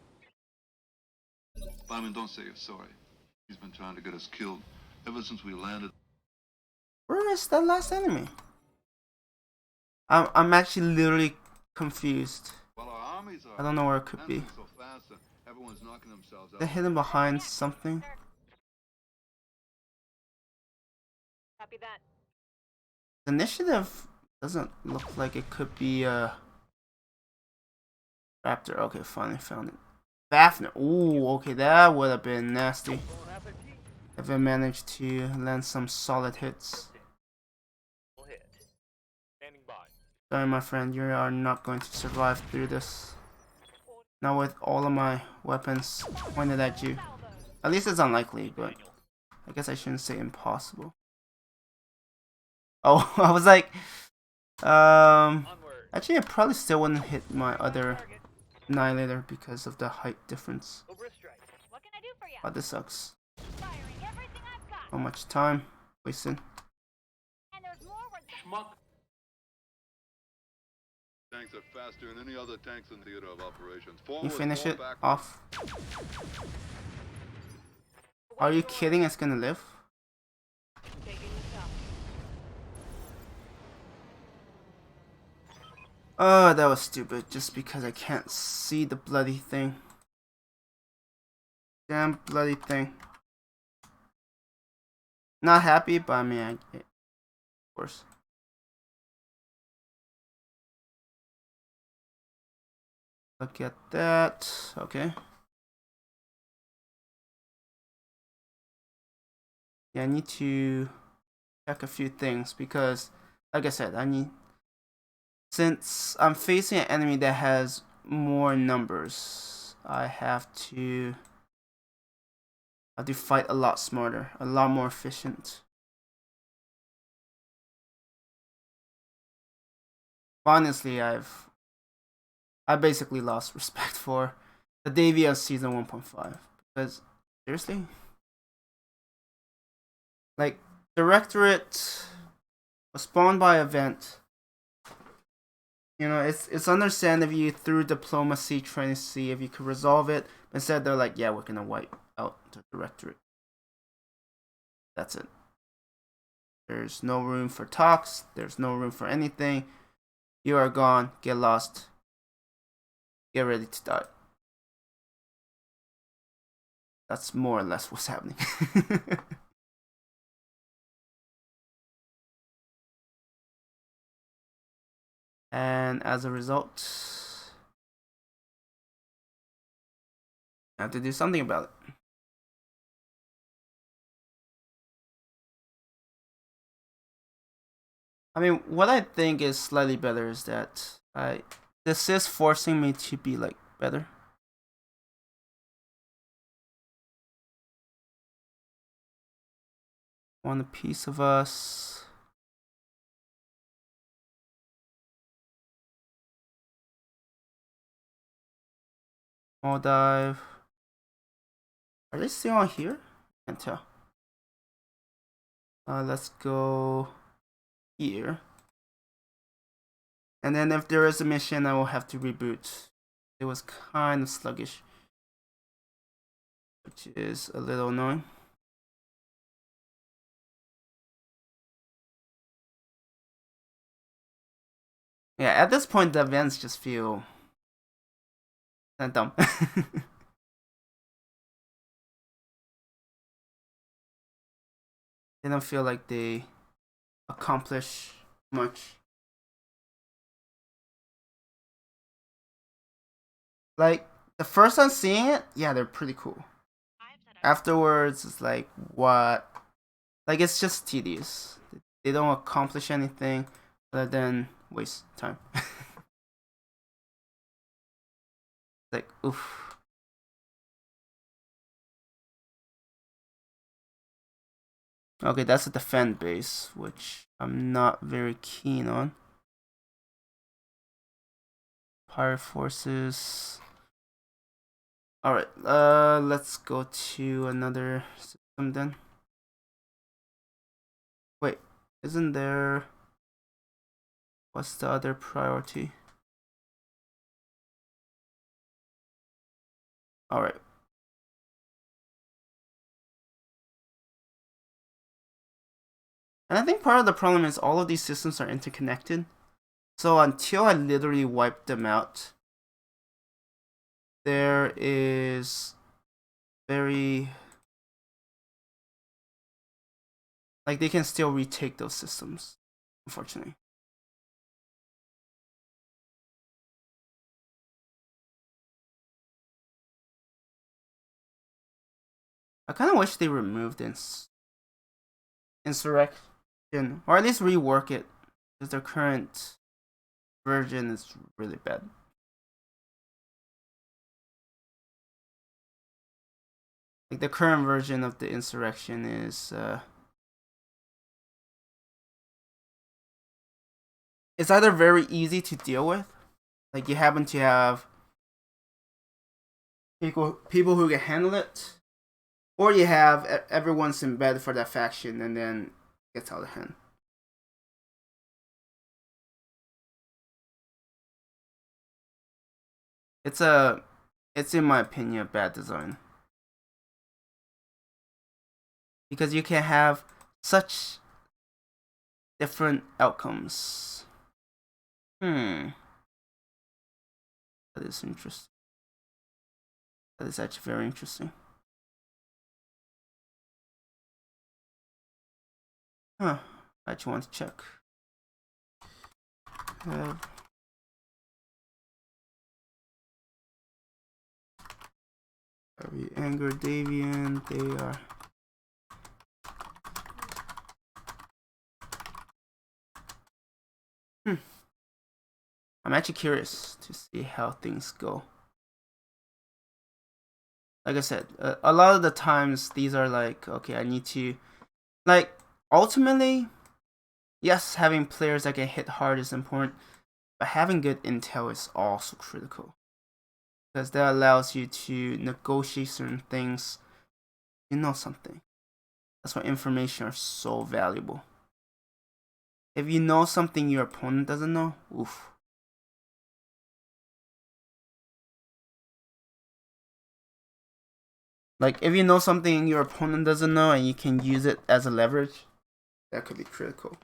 Simon, don't say you're sorry. He's been trying to get us killed ever since we landed. Where is that last enemy? I'm actually literally confused. While our armies are I don't know where it could be. dancing so fast that everyone's knocking themselves out. They're hidden behind something. Copy that. The initiative doesn't look like it could be a raptor. Okay, finally found it. Fafnir. Ooh, okay, that would have been nasty if I managed to land some solid hits. Full hit. Standing by. Sorry, my friend, you are not going to survive through this. Not with all of my weapons pointed at you. At least it's unlikely, but I guess I shouldn't say impossible. Oh, I was like, Onward. actually I probably still wouldn't hit my other annihilator because of the height difference. Cobra strike. What can I do for ya? Oh, this sucks. Firing everything I've got. So much time wasted. And there's more where Schmuck. Tanks are faster than any other tanks in theater of operations. You Forward, finish more it backward. off. Are you kidding? It's gonna live? taking this up. Oh, that was stupid. Just because I can't see the bloody thing. Damn bloody thing. Not happy, but I mean, of course. Look at that. Okay. Yeah, I need to check a few things because, like I said, since I'm facing an enemy that has more numbers, I have to fight a lot smarter, a lot more efficient. Honestly, I basically lost respect for the Davy of season 1.5 because seriously, like Directorate was spawned by event. You know, it's understandable through diplomacy trying to see if you could resolve it. But instead, they're like, yeah, we're gonna wipe out the Directorate. That's it. There's no room for talks. There's no room for anything. You are gone. Get lost. Get ready to die. That's more or less what's happening. And as a result, I have to do something about it. I mean, what I think is slightly better is that this is forcing me to be like better. Want a piece of us. Small dive. Are they still on here? Can't tell. Let's go here. And then if there is a mission, I will have to reboot. It was kind of sluggish, which is a little annoying. Yeah, at this point, the events just feel kind of dumb. They don't feel like they accomplish much. Like, the first time seeing it, yeah, they're pretty cool. Afterwards, it's like, what? Like, it's just tedious. They don't accomplish anything other than waste time. Like, oof. Okay, that's a defend base, which I'm not very keen on. Pirate forces. Alright, let's go to another system then. Wait, isn't there... What's the other priority? Alright. And I think part of the problem is all of these systems are interconnected. So until I literally wipe them out, there is very... Like, they can still retake those systems, unfortunately. I kind of wish they removed insurrection, or at least rework it, because their current version is really bad. Like, the current version of the insurrection is it's either very easy to deal with, like you happen to have people who can handle it, or you have everyone's in bed for that faction and then it gets out of hand. It's in my opinion a bad design, because you can have such different outcomes. That is interesting. That is actually very interesting. Huh. I actually want to check. Every anger deviant, they are. I'm actually curious to see how things go. Like I said, a lot of the times these are like, okay, I need to, like, ultimately, yes, having players that can hit hard is important, but having good intel is also critical, because that allows you to negotiate certain things. You know something. That's why information are so valuable. If you know something your opponent doesn't know, oof. Like, if you know something your opponent doesn't know and you can use it as a leverage, that could be critical.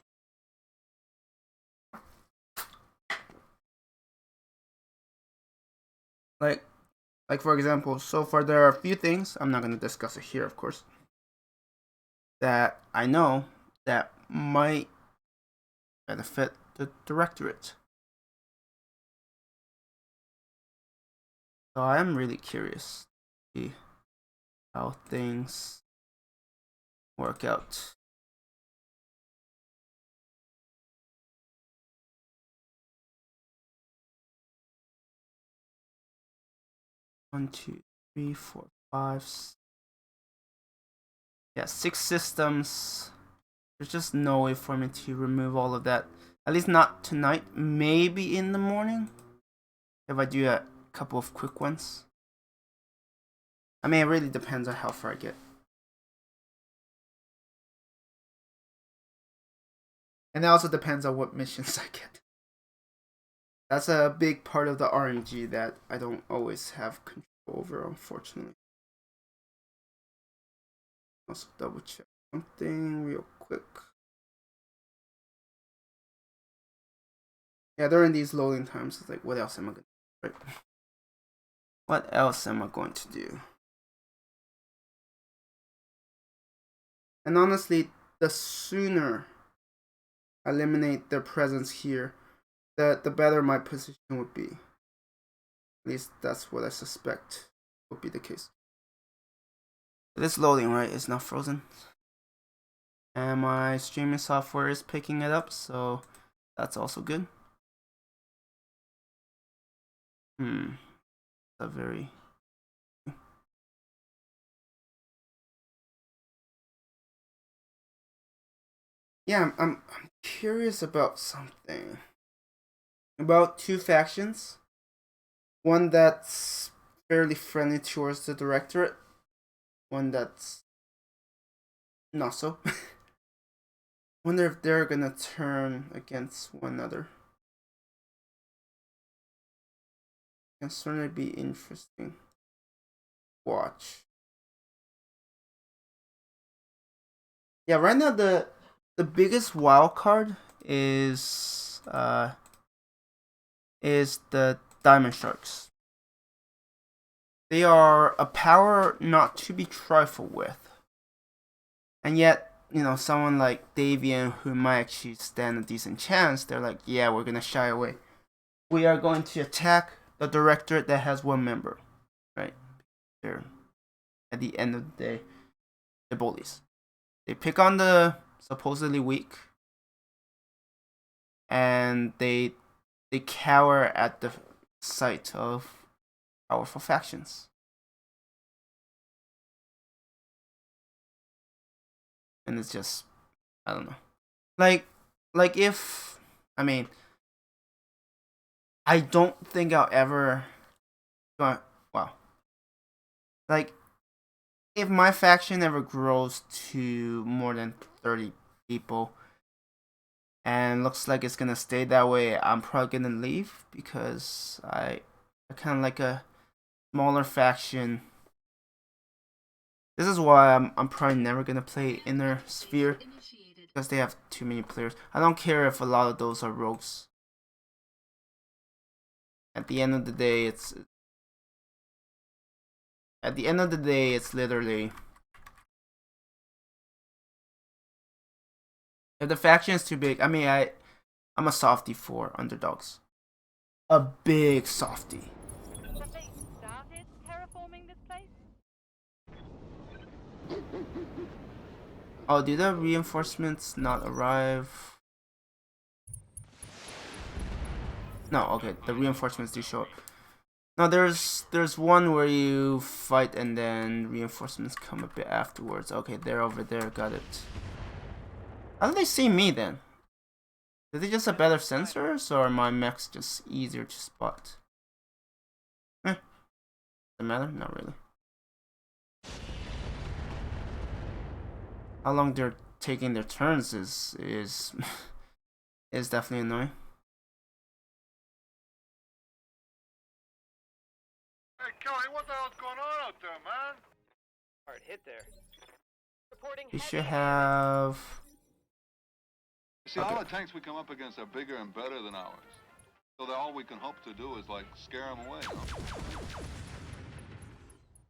Like for example, so far there are a few things, I'm not going to discuss it here, of course, that I know that might benefit the directorate. So I am really curious to see how things work out. One, two, three, four, five. Yeah, 6 systems. There's just no way for me to remove all of that. At least not tonight. Maybe in the morning, if I do a couple of quick ones. I mean, it really depends on how far I get. And it also depends on what missions I get. That's a big part of the RNG that I don't always have control over, unfortunately. Also double check something real quick. Yeah, during these loading times, it's like, what else am I going to do? Right? What else am I going to do? And honestly, the sooner I eliminate their presence here, the better my position would be. At least that's what I suspect would be the case. This loading, right, is not frozen. And my streaming software is picking it up, so that's also good. A very... Yeah, I'm curious about something. About two factions. One that's fairly friendly towards the Directorate. One that's not so. Wonder if they're gonna turn against one another. Can certainly be interesting. Watch. Yeah, right now the biggest wild card is the Diamond Sharks. They are a power not to be trifled with. And yet, you know, someone like Davian who might actually stand a decent chance, they're like, yeah, we're gonna shy away. We are going to attack the Directorate that has one member. Right? They're, at the end of the day, the bullies. They pick on the supposedly weak. And they cower at the sight of powerful factions. And it's just, I don't know. Like if, I mean, I don't think I'll ever, well, like, if my faction ever grows to more than 30 people, and looks like it's gonna stay that way, I'm probably gonna leave, because I kind of like a smaller faction. This is why I'm probably never gonna play Inner Sphere, because they have too many players. I don't care if a lot of those are rogues. At the end of the day, it's literally, if the faction is too big, I mean, I'm a softie for underdogs. A big softie. Have they started terraforming this place? Oh, did the reinforcements not arrive? No, okay, the reinforcements do show up. No, there's one where you fight and then reinforcements come a bit afterwards. Okay, they're over there, got it. How did they see me then? Did they just have better sensors, or are my mechs just easier to spot? Doesn't matter? Not really. How long they're taking their turns is is definitely annoying. Hey, Kelly, what the hell's going on out there, man? Hard hit there. Reporting You heavy should have. See, all the tanks we come up against are bigger and better than ours. So that all we can hope to do is, like, scare them away.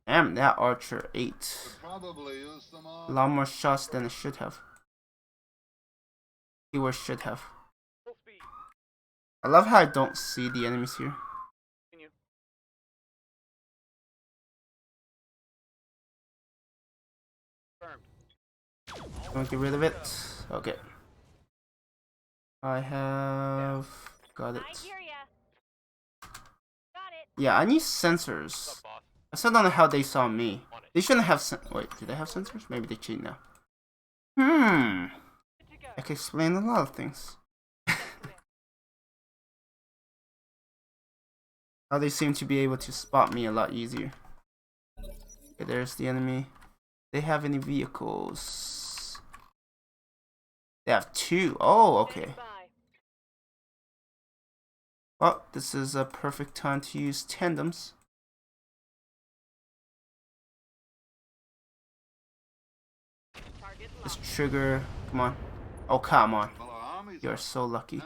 Damn, that Archer 8. Probably use them all. A lot more shots than it should have. Fewer should have. full speed. I love how I don't see the enemies here. Continue. Confirmed. Don't get rid of it. Okay. I have got it. I hear ya. Got it. Yeah, I need What's sensors. up, boss? I still don't know how they saw me. On it. They shouldn't have wait, do they have sensors? Maybe they cheat now. Good to go. That could explain a lot of things. How they seem to be able to spot me a lot easier. Okay, there's the enemy. They have any vehicles? They have 2. Oh, okay. Oh, this is a perfect time to use tandems. This trigger, come on. Oh, come on. You're so lucky.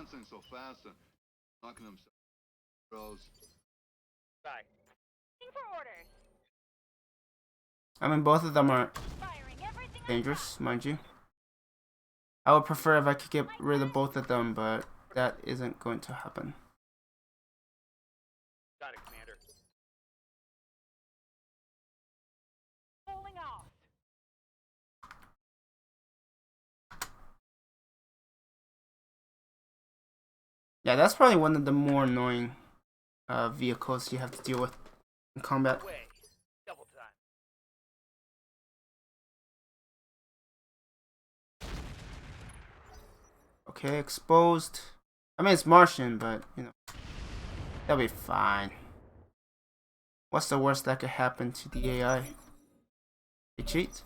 I mean, both of them are dangerous, mind you. I would prefer if I could get rid of both of them, but that isn't going to happen. Got it, Commander. Falling off. Yeah, that's probably one of the more annoying vehicles you have to deal with in combat. Way. Double time. Okay, exposed. I mean, it's Martian, but, you know, that'll be fine. What's the worst that could happen to the AI? They cheat?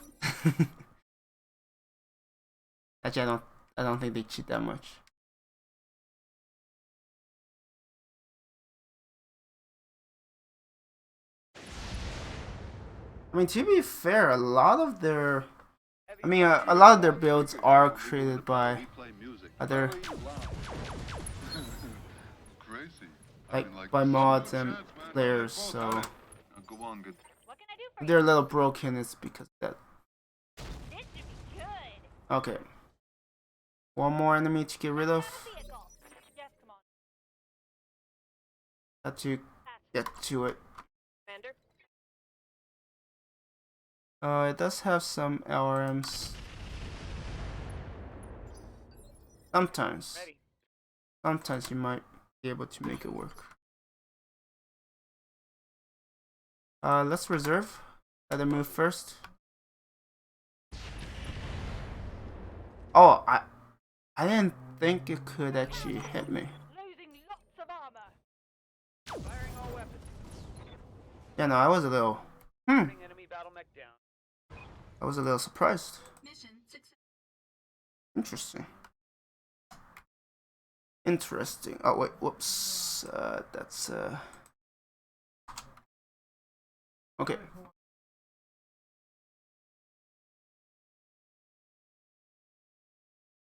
Actually, I don't think they cheat that much. I mean, to be fair, a lot of their builds are created by other, like, by mods and players, so if they're a little broken, it's because of that. Okay. One more enemy to get rid of. Have to get to it. It does have some LRMs. Sometimes you might be able to make it work. Let's reserve. Let them move first. Oh, I didn't think it could actually hit me. Losing lots of armor. Firing all weapons. Yeah, no, I was a little. Putting enemy BattleMech down. I was a little surprised. Mission success. Interesting. Oh wait, whoops. That's okay.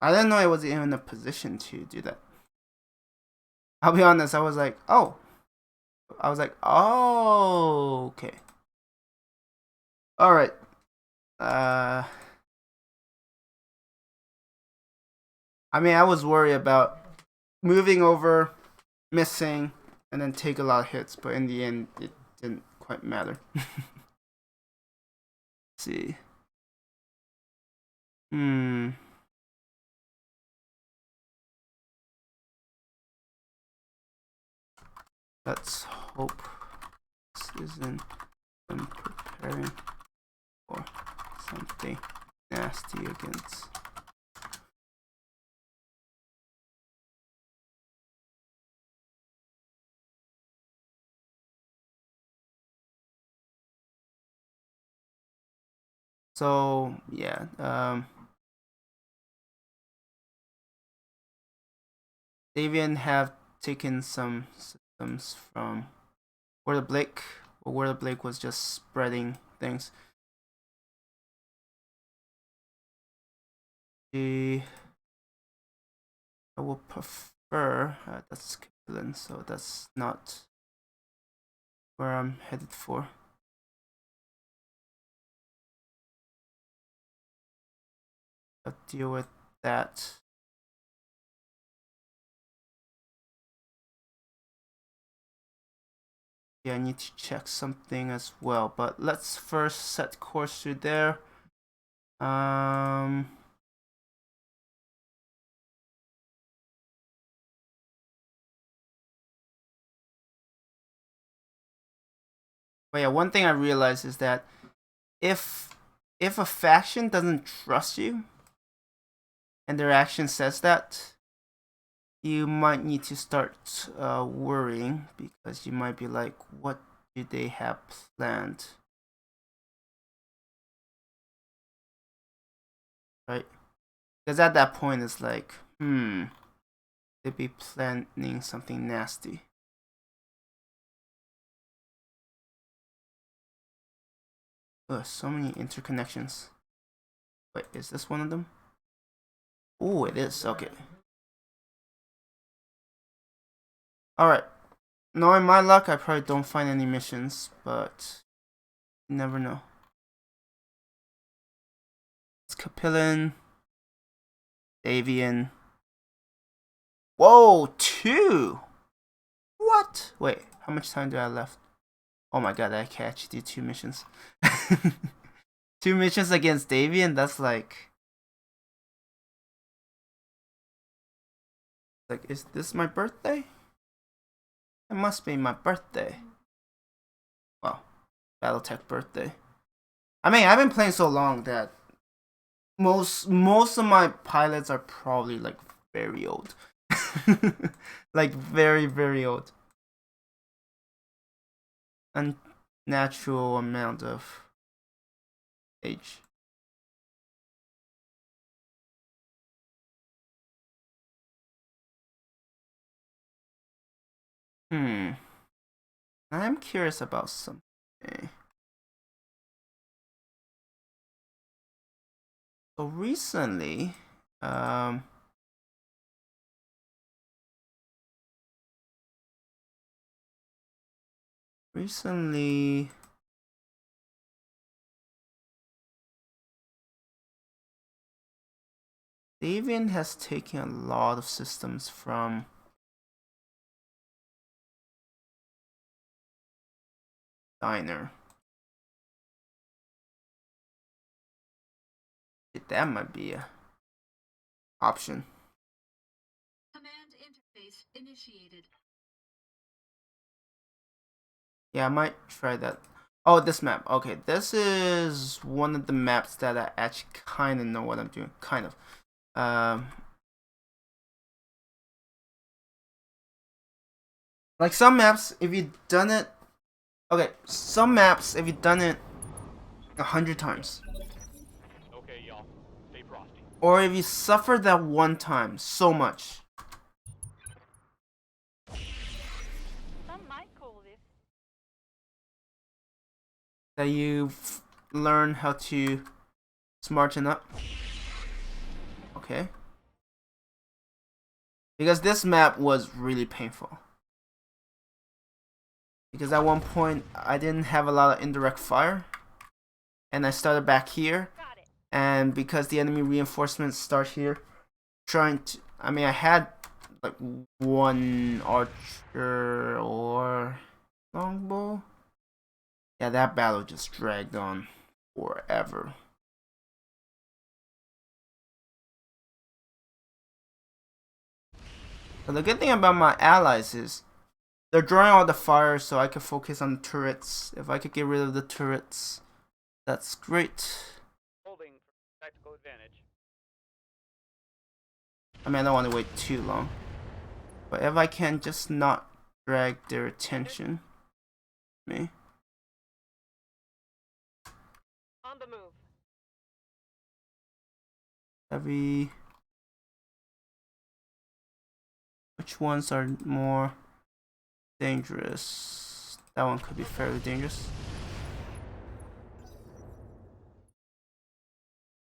I didn't know I was even in a position to do that. I'll be honest, I was like, oh, okay. Alright. I mean, I was worried about moving over, missing, and then take a lot of hits, but in the end, it didn't quite matter. Let's see. Let's hope this isn't them preparing for something nasty against. So yeah, Davian have taken some systems from where the Blake was just spreading things. I will prefer that's Caitlin, so that's not where I'm headed for. I'll deal with that. Yeah, I need to check something as well, but let's first set course through there. But yeah, one thing I realized is that if a faction doesn't trust you and their action says that, you might need to start worrying, because you might be like, what do they have planned? right? Because at that point it's like, they'd be planning something nasty. Ugh, so many interconnections. Wait, is this one of them? Oh, it is. Okay. Alright. Knowing my luck, I probably don't find any missions, but you never know. It's Capillan. Davian. Whoa, 2! What? Wait, how much time do I have left? Oh my god, I can actually do 2 missions. 2 missions against Davian? That's like... is this my birthday? It must be my birthday. Well, Battletech birthday. I mean, I've been playing so long that most of my pilots are probably like very old. Like very, very old. Unnatural amount of age. I'm curious about something. So recently, Davian has taken a lot of systems from Diner. That might be a option. Command interface initiated. Yeah, I might try that. Oh, this map. Okay, this is one of the maps that I actually kind of know what I'm doing. Kind of. Like some maps, if you've done it... Okay, some maps, if you've done it 100 times. Okay, y'all. Stay frosty. Or if you suffer that one time so much. Some might call this That you learn how to smarten up. Okay. Because this map was really painful. Because at one point, I didn't have a lot of indirect fire. And I started back here. And because the enemy reinforcements start here, trying to... I mean, I had like one archer or longbow. Yeah, that battle just dragged on forever. But the good thing about my allies is they're drawing all the fire, so I can focus on the turrets. If I could get rid of the turrets, that's great. Holding for tactical advantage. I mean, I don't want to wait too long. But if I can just not drag their attention. Me. on the move. Heavy. Which ones are more dangerous? That one could be fairly dangerous.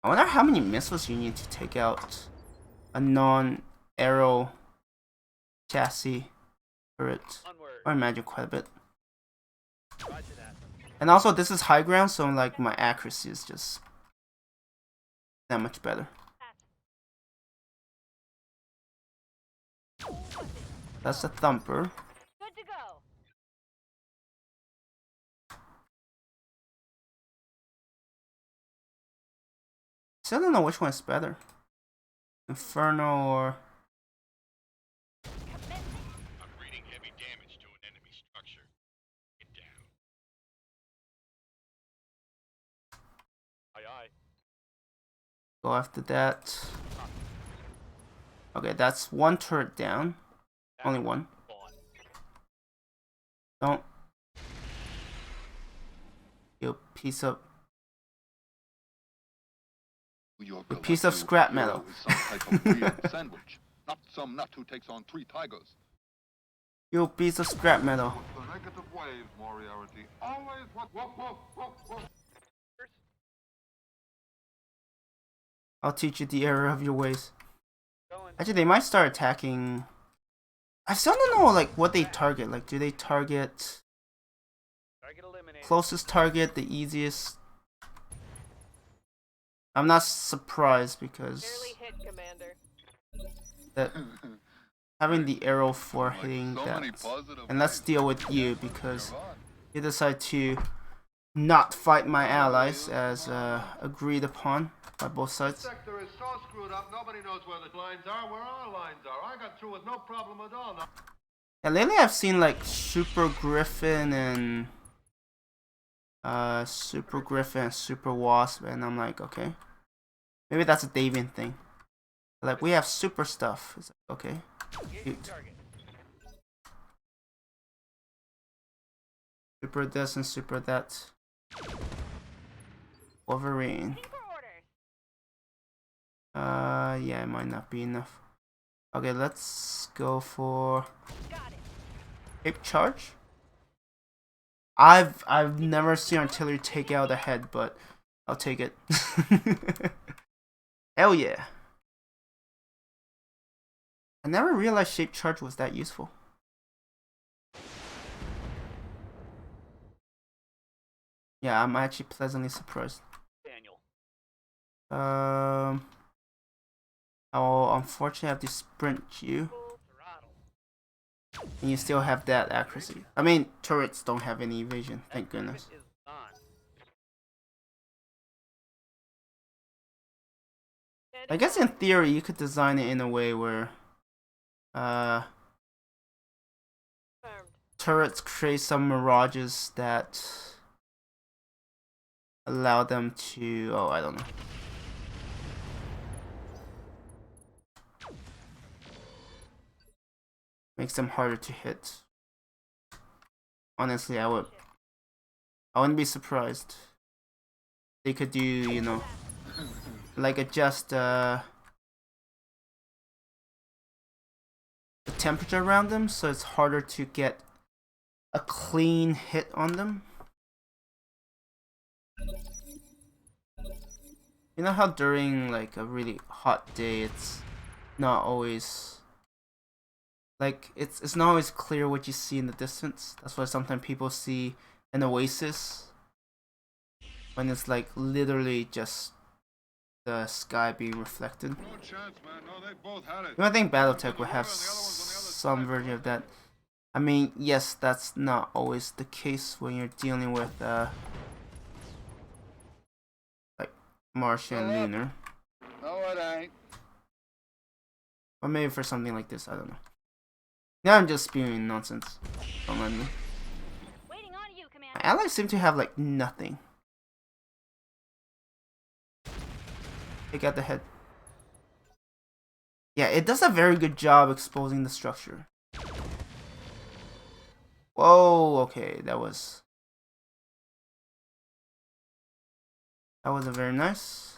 I wonder how many missiles you need to take out a non-arrow chassis turret. I imagine quite a bit. And also, this is high ground, so like my accuracy is just that much better. That's a thumper. Good to go. Still don't know which one is better. Inferno or... I'm reading heavy damage to an enemy structure. Get down. Aye, aye. Go after that. Okay, that's one turret down. Only one. Don't. You piece of... A piece of scrap metal. Is some type of weird sandwich, not some nut who takes on 3 tigers. You piece of scrap metal. The negative waves, Moriarty. Always what? Whoa, whoa, whoa, whoa. I'll teach you the error of your ways. Actually, they might start attacking. I still don't know like what they target. Like, do they target closest target, the easiest? I'm not surprised because that having the arrow for hitting that. And let's deal with you because you decide to not fight my allies as agreed upon by both sides. This sector is so screwed up, nobody knows where the lines are, where our lines are. I got through with no problem at all. Now. Yeah, lately I've seen like Super Griffin and Super Wasp, and I'm like, okay, maybe that's a Davian thing. Like, we have super stuff. It's like, okay, cute. Super this and super that. Wolverine. Yeah, it might not be enough. Okay, let's go for Cape Charge. I've never seen artillery take out a head, but I'll take it. Hell yeah. I never realized Shape Charge was that useful. Yeah, I'm actually pleasantly surprised. I'll unfortunately have to sprint you. And you still have that accuracy. I mean, turrets don't have any evasion, thank goodness. I guess in theory you could design it in a way where turrets create some mirages that allow them to, oh, I don't know. Makes them harder to hit. Honestly, I wouldn't be surprised. They could do, you know, like adjust the temperature around them so it's harder to get a clean hit on them. You know how during like a really hot day it's not always like it's not always clear what you see in the distance. That's why sometimes people see an oasis when it's like literally just the sky being reflected. No chance, man. No, they both had it. I think Battletech would have some version of that. I mean, yes, that's not always the case when you're dealing with like Martian and Lunar. No, it ain't. Or maybe for something like this, I don't know. Now I'm just spewing nonsense. Don't mind me. My allies seem to have like nothing. Take out the head. Yeah, it does a very good job exposing the structure. Whoa, okay, that was a very nice.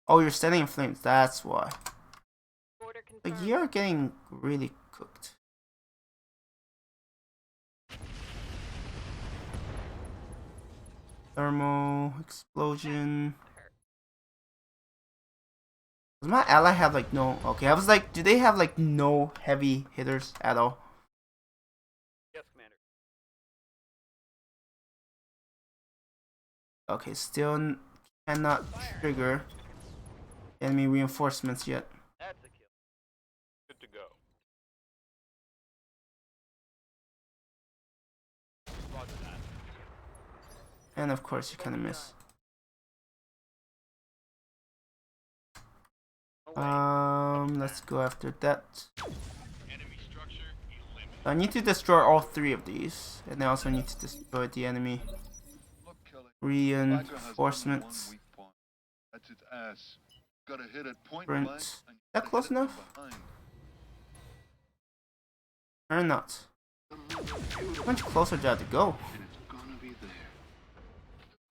Oh, you're standing in flames, that's why. Like, you're getting really cooked. Thermal explosion. Does my ally have like no? Okay, I was like, do they have like no heavy hitters at all? Yes, Commander. Okay, still cannot trigger enemy reinforcements yet. That's a kill. Good to go. Roger that. And of course, you kind of miss. Let's go after that. Enemy structure eliminated. I need to destroy all 3 of these, and I also need to destroy the enemy Look, Kelly. reinforcements. That's its ass. Gotta hit it point Sprint. blank. That close enough? Behind. Or not? How much closer do I have to go? And it's gonna be there.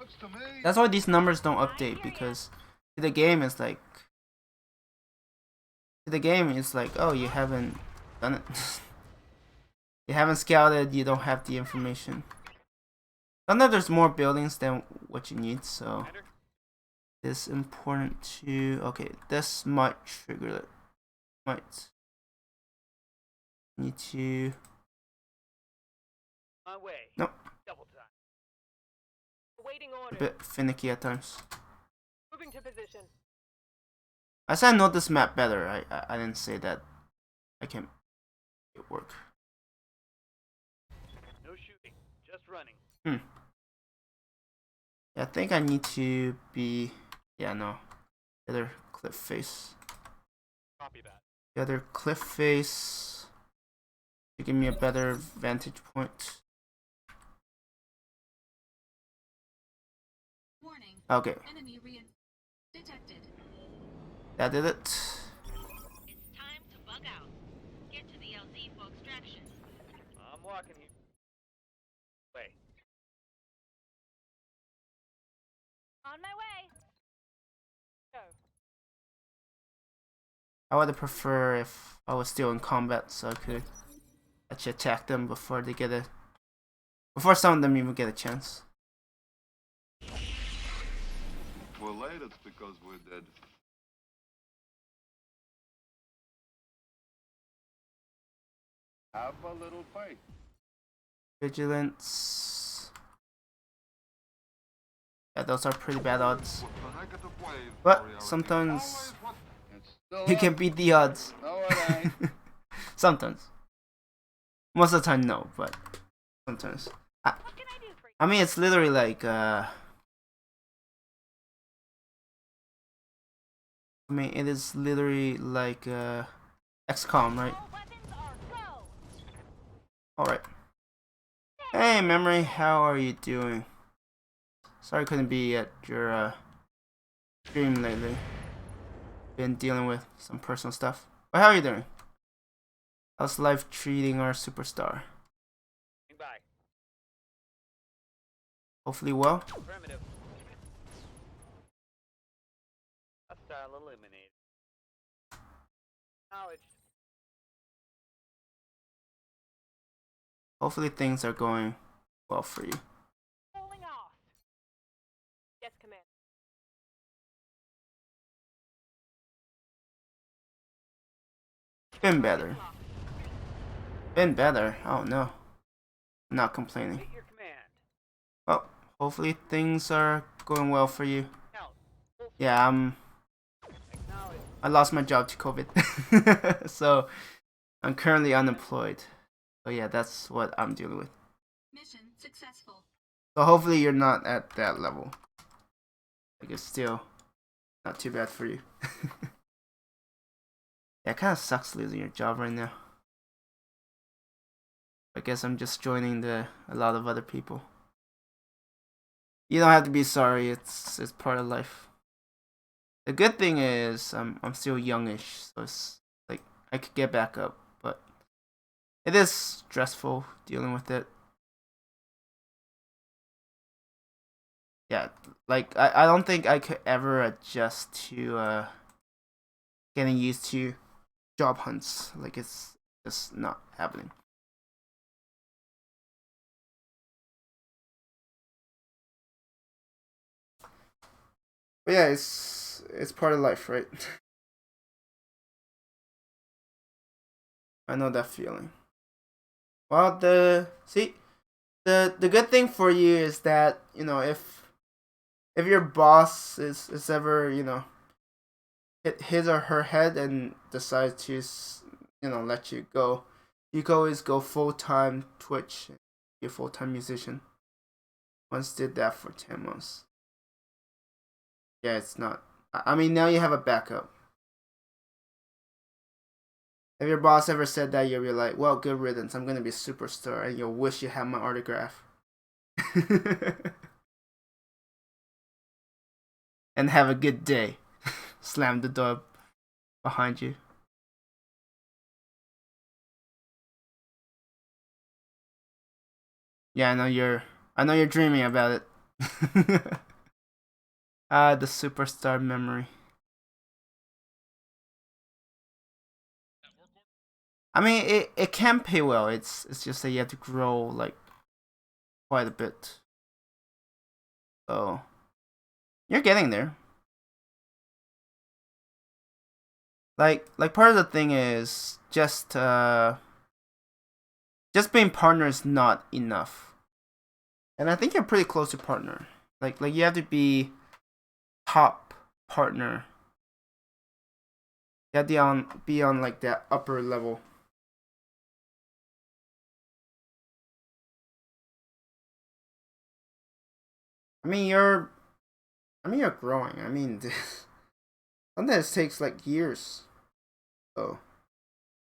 Looks to me. That's why these numbers don't update, because the game is like, oh, you haven't done it. You haven't scouted, you don't have the information. Sometimes there's more buildings than what you need, so Commander? it's important to... Okay, this might trigger it. Might need to... My way. Nope. Double time. Awaiting A order. bit finicky at times. Moving to position. I said I know this map better. I didn't say that I can make it work. No shooting. Just running. Yeah, I think I need to be... Yeah, no. The other cliff face. Copy that. The other cliff face to give me a better vantage point. Warning. Okay, Enemy detected. that did it. It's time to bug out. Get to the LZ for extraction. I'm walking here. Way. On my way. Go. I would prefer if I was still in combat, so I could actually attack them before they get a... Before some of them even get a chance. If we're late, it's because we're dead. Have a little faith. Vigilance. Yeah, those are pretty bad odds. With the negative wave, But Moriarty. sometimes Always what- It's still you up. can beat the odds. No, it ain't. Sometimes. Most of the time, no, but sometimes. What can I do for you? I mean, it's literally like, I mean, it is literally like, XCOM, right? All weapons are go. Alright. Hey, Memory, how are you doing? Sorry I couldn't be at your, stream lately. Been dealing with some personal stuff. But how are you doing? How's life treating our superstar? Bye. Hopefully well? Affirmative. Hostile eliminated. Knowledge. Hopefully things are going well for you. Falling off. Yes, Commander. Been better. Been better. Oh no. Not complaining. Wait your command. Well, hopefully things are going well for you. Count. Full Yeah, acknowledge. I lost my job to COVID. So I'm currently unemployed. So yeah, that's what I'm dealing with. Mission successful. So hopefully you're not at that level. Like it's still not too bad for you. Yeah, it kind of sucks losing your job right now. I guess I'm just joining a lot of other people. You don't have to be sorry. It's part of life. The good thing is I'm still youngish, so it's like I could get back up, but it is stressful dealing with it. Yeah, like I don't think I could ever adjust to getting used to job hunts. Like it's just not happening. But yeah, it's part of life, right? I know that feeling. Well, the good thing for you is that, you know, if your boss is ever, you know, hit his or her head and decides to, you know, let you go, you can always go full-time Twitch, be a full-time musician. Once did that for 10 months. Yeah, it's not. I mean, now you have a backup. If your boss ever said that, you'll be like, well, good riddance, I'm gonna be a superstar, and you'll wish you had my autograph. And have a good day. Slam the door behind you. Yeah, I know you're dreaming about it. The superstar memory. I mean, it can pay well. It's just that you have to grow like quite a bit. So you're getting there. Like part of the thing is just being partner is not enough. And I think you're pretty close to partner. Like you have to be top partner. You have to be on like that upper level. I mean you're growing. I mean sometimes it takes like years. So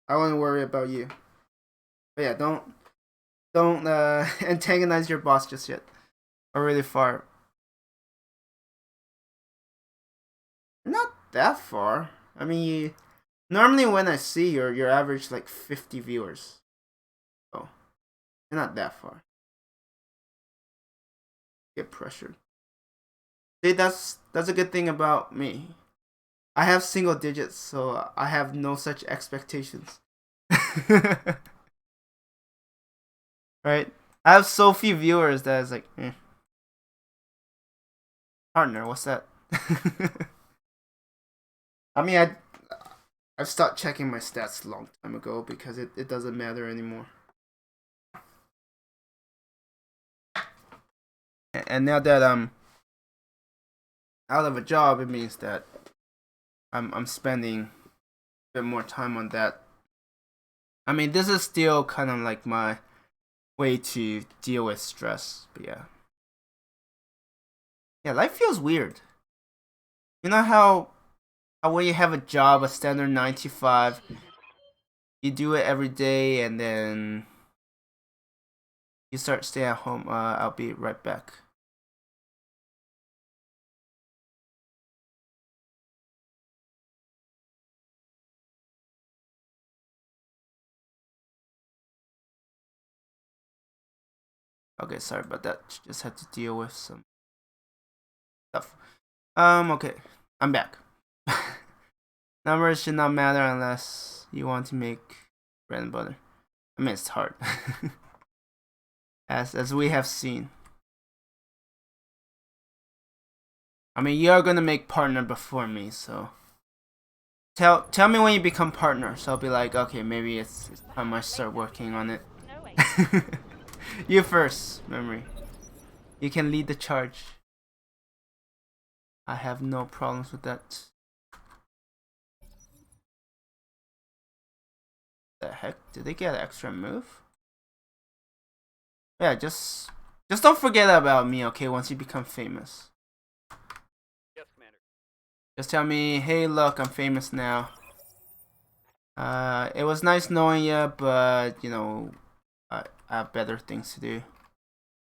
I wouldn't worry about you. But yeah, don't antagonize your boss just yet. Or really far. Not that far. I mean, normally when I see your average like 50 viewers. So you're not that far. Get pressured. See, that's a good thing about me. I have single digits, so I have no such expectations. Right? I have so few viewers that it's like, partner, what's that? I mean, I've stopped checking my stats a long time ago because it doesn't matter anymore. And now that I'm out of a job, it means that I'm spending a bit more time on that. I mean, this is still kind of like my way to deal with stress, but yeah. Yeah, life feels weird. You know how when you have a job, a standard 9 to 5, you do it every day and then you start staying at home. I'll be right back. Okay, sorry about that. Just had to deal with some stuff. Okay. I'm back. Numbers should not matter unless you want to make bread and butter. I mean, it's hard. As we have seen. I mean, you're gonna make partner before me, so tell me when you become partner, so I'll be like, okay, maybe it's time I start working on it. You first, memory. You can lead the charge. I have no problems with that. The heck? Did they get an extra move? Yeah, just don't forget about me, okay? Once you become famous. Yes, Commander. Just tell me, hey, look, I'm famous now. It was nice knowing you, but you know, I have better things to do.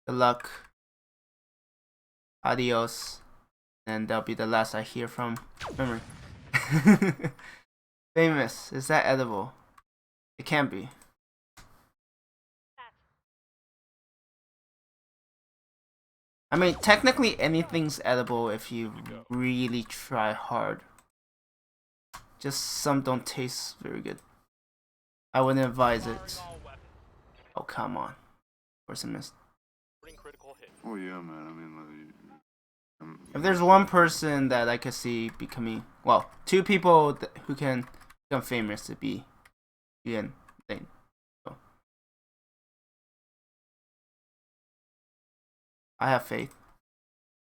Good luck. Adios. And that'll be the last I hear from memory. Famous. Is that edible? It can't be. I mean, technically anything's edible if you really try hard. Just some don't taste very good. I wouldn't advise it. Oh, come on. Of course I missed. Oh yeah, man. I mean, If there's one person that I could see becoming, well, two people who can become famous, to be you and Lane. So I have faith.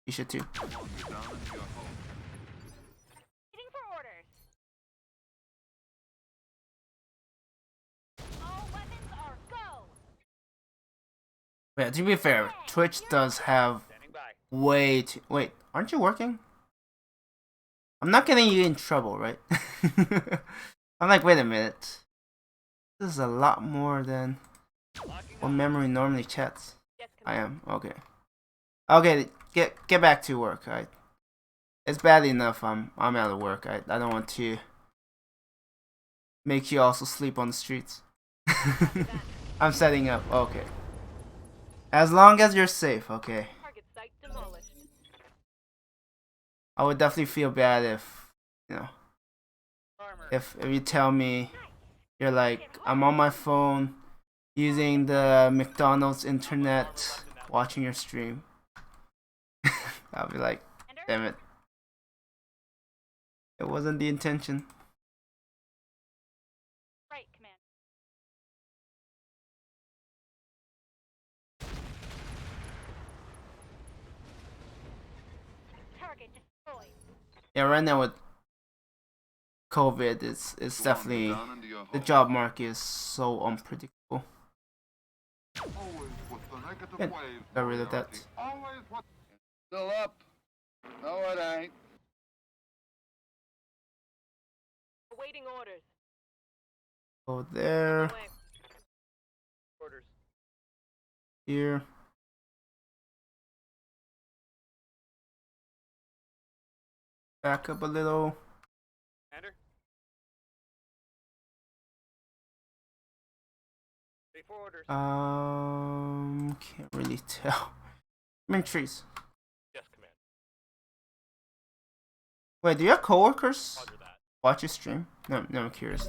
You should too. Waiting for orders. All weapons are go. Yeah, to be fair, Twitch does have Standing by. way too. Wait, aren't you working? I'm not getting you in trouble, right? I'm like, wait a minute. This is a lot more than what memory normally chats. Yes, I Commander. am okay. Okay, get back to work. It's bad enough I'm out of work. I don't want to make you also sleep on the streets. I'm setting up. Okay. As long as you're safe, okay. Target site demolished. I would definitely feel bad if, you know, Armor. if you tell me you're like, I'm on my phone using the McDonald's internet watching your stream. I'll be like, damn it. It wasn't the intention. Right, command. Target destroyed. Yeah, right now with COVID, it's definitely, the job market is so unpredictable. Always with the negative Good. waves. Got rid of that. Always with Still up. No, it ain't. Awaiting orders. Go there, Away. Orders. here. Back up a little. Commander. Ready for orders. Can't really tell. I'm in trees. Yes, command. Wait, do you have coworkers Roger that. watch your stream? No, I'm curious.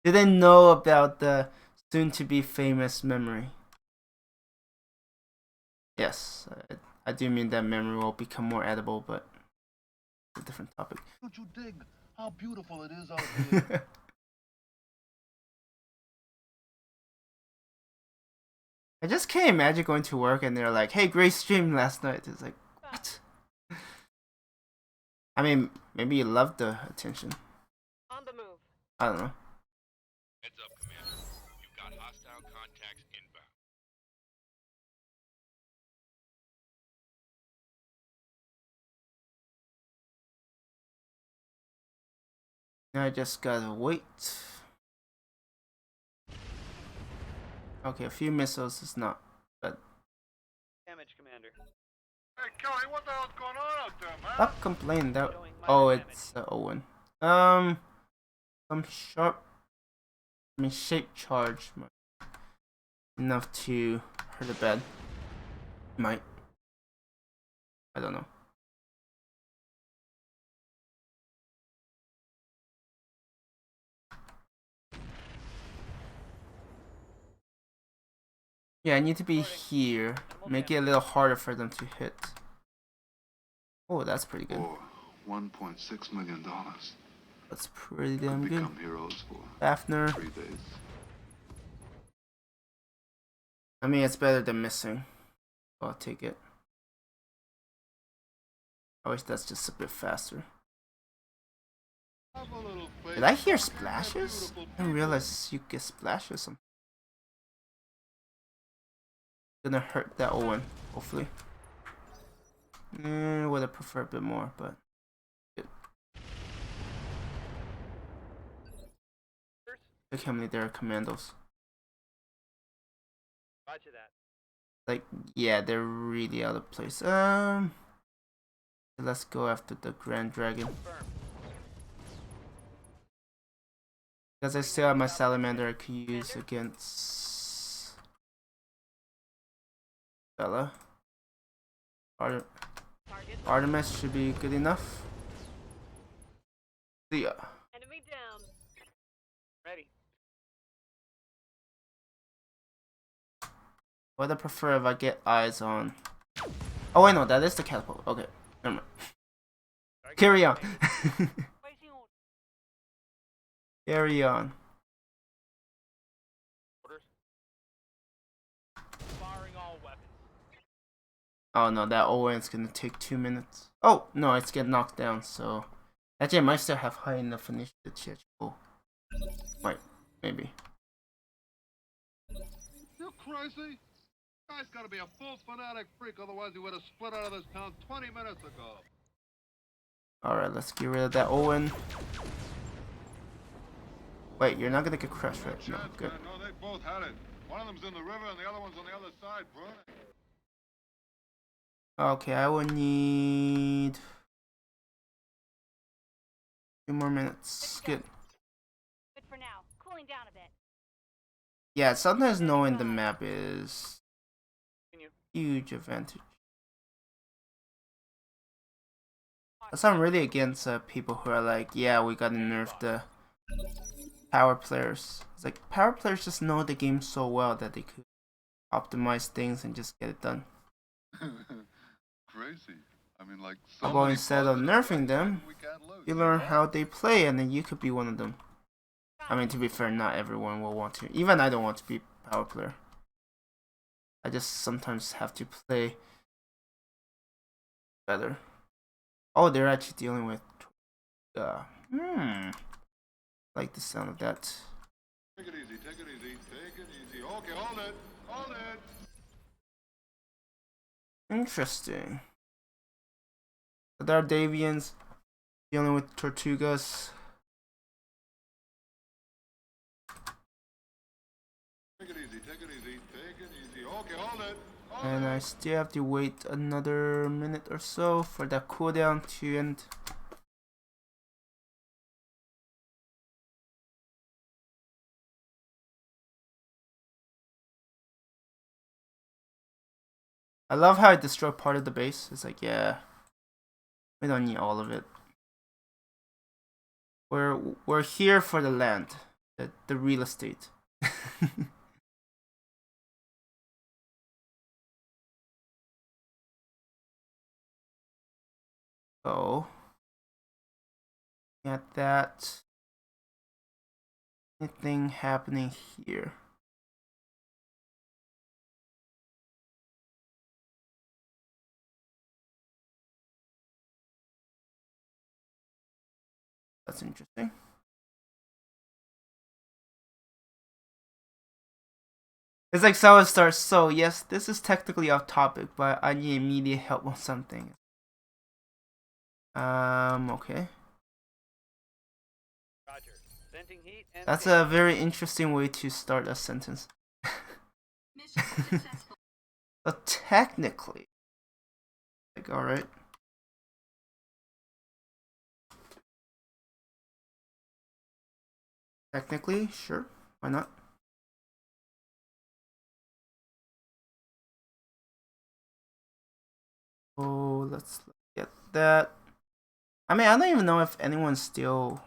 Do they know about the soon-to-be famous memory? Yes, I do mean that memory will become more edible, but it's a different topic. Don't you dig how beautiful it is out here? I just can't imagine going to work and they're like, "Hey, great stream last night." It's like, what? I mean, maybe you love the attention. On the move. I don't know. Heads up, Commander. You've got hostile contacts inbound. Now I just gotta wait. Okay, a few missiles is not, but Damage, Commander. Hey, Kelly, what the hell's going on out there, man? stop complaining. That Showing oh, minor it's Owen. Some shape charge enough to hurt a bed. Might. I don't know. Yeah, I need to be here. Make it a little harder for them to hit. Oh, that's pretty good. Or $1.6 million. That's pretty Could damn good. become heroes for Fafner. 3 days. I mean, it's better than missing. I'll take it. I wish that's just a bit faster. Have a little faith. Did I hear splashes? I didn't realize you get splashes. Gonna hurt that Owen, hopefully. Would have preferred a bit more, but good. Look how many there are commandos. Roger that. Like, yeah, they're really out of place. Let's go after the Grand Dragon. Confirm. Because I still have my Salamander I could use against Bella. Target. Artemis should be good enough. See ya. Enemy down. Ready. Would I prefer if I get eyes on? Oh wait, no, that is the catapult. Okay, never mind. Target Carry on. Waiting order. Carry on. Orders. Firing all weapons. Oh no, that Owen's gonna take 2 minutes. Oh no, it's getting knocked down. So actually, I might still have high enough initiative. Oh, wait, maybe. You crazy? Guy's gotta be a full fanatic freak, otherwise he would have split out of this town 20 minutes ago. All right, let's get rid of that Owen. Wait, you're not gonna get crushed, right? No, Chance, good. man. No, they both had it. One of them's in the river and the other one's on the other side, bro. Okay, I will need 2 more minutes. Good. Good for now. Cooling down a bit. Yeah, sometimes knowing the map is huge advantage. That's why I'm really against people who are like, yeah, we gotta nerf the power players. It's like power players just know the game so well that they could optimize things and just get it done. Crazy. I mean, like, How about instead of nerfing them, you learn how they play and then you could be one of them. I mean, to be fair, not everyone will want to. Even I don't want to be a power player. I just sometimes have to play better. Oh, they're actually dealing with... like the sound of that. Take it easy, take it easy, take it easy. Okay, hold it, hold it. Interesting. The Dardavians dealing with Tortugas. Take it easy, take it easy, take it easy. Okay, hold it. And I still have to wait another minute or so for that cooldown to end. I love how I destroy part of the base. It's like, yeah, we don't need all of it. We're here for the land, the real estate. So, at that, anything happening here? That's interesting. It's like someone starts, so yes, this is technically off topic, but I need immediate help on something. Okay. Roger. Venting heat and That's a very interesting way to start a sentence. Mission successful. But technically, like, alright. Technically, sure, why not? Oh, let's look at that. I mean, I don't even know if anyone's still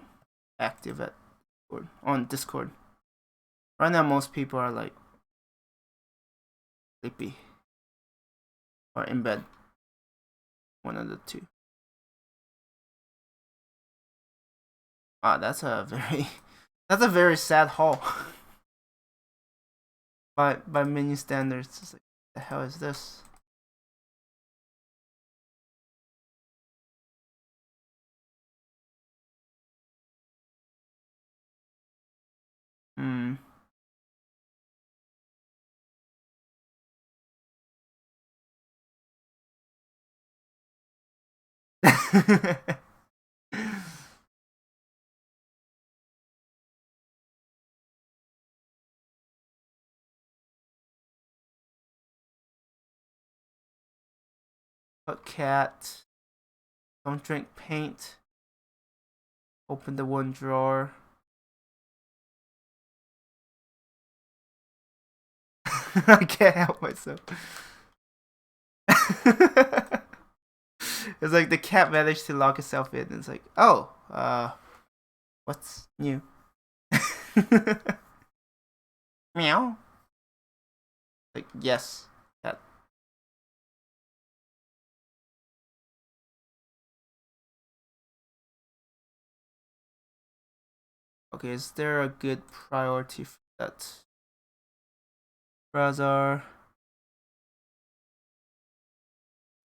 active at on Discord. Right now, most people are like sleepy or in bed. One of the two. Ah, that's a very sad haul. by menu standards, it's like, the hell is this? Hmm. But cat. Don't drink paint. Open the one drawer. I can't help myself. It's like the cat managed to lock itself in. It's like, oh, what's new? Meow. Like, yes, cat. Okay, is there a good priority for that? Browser.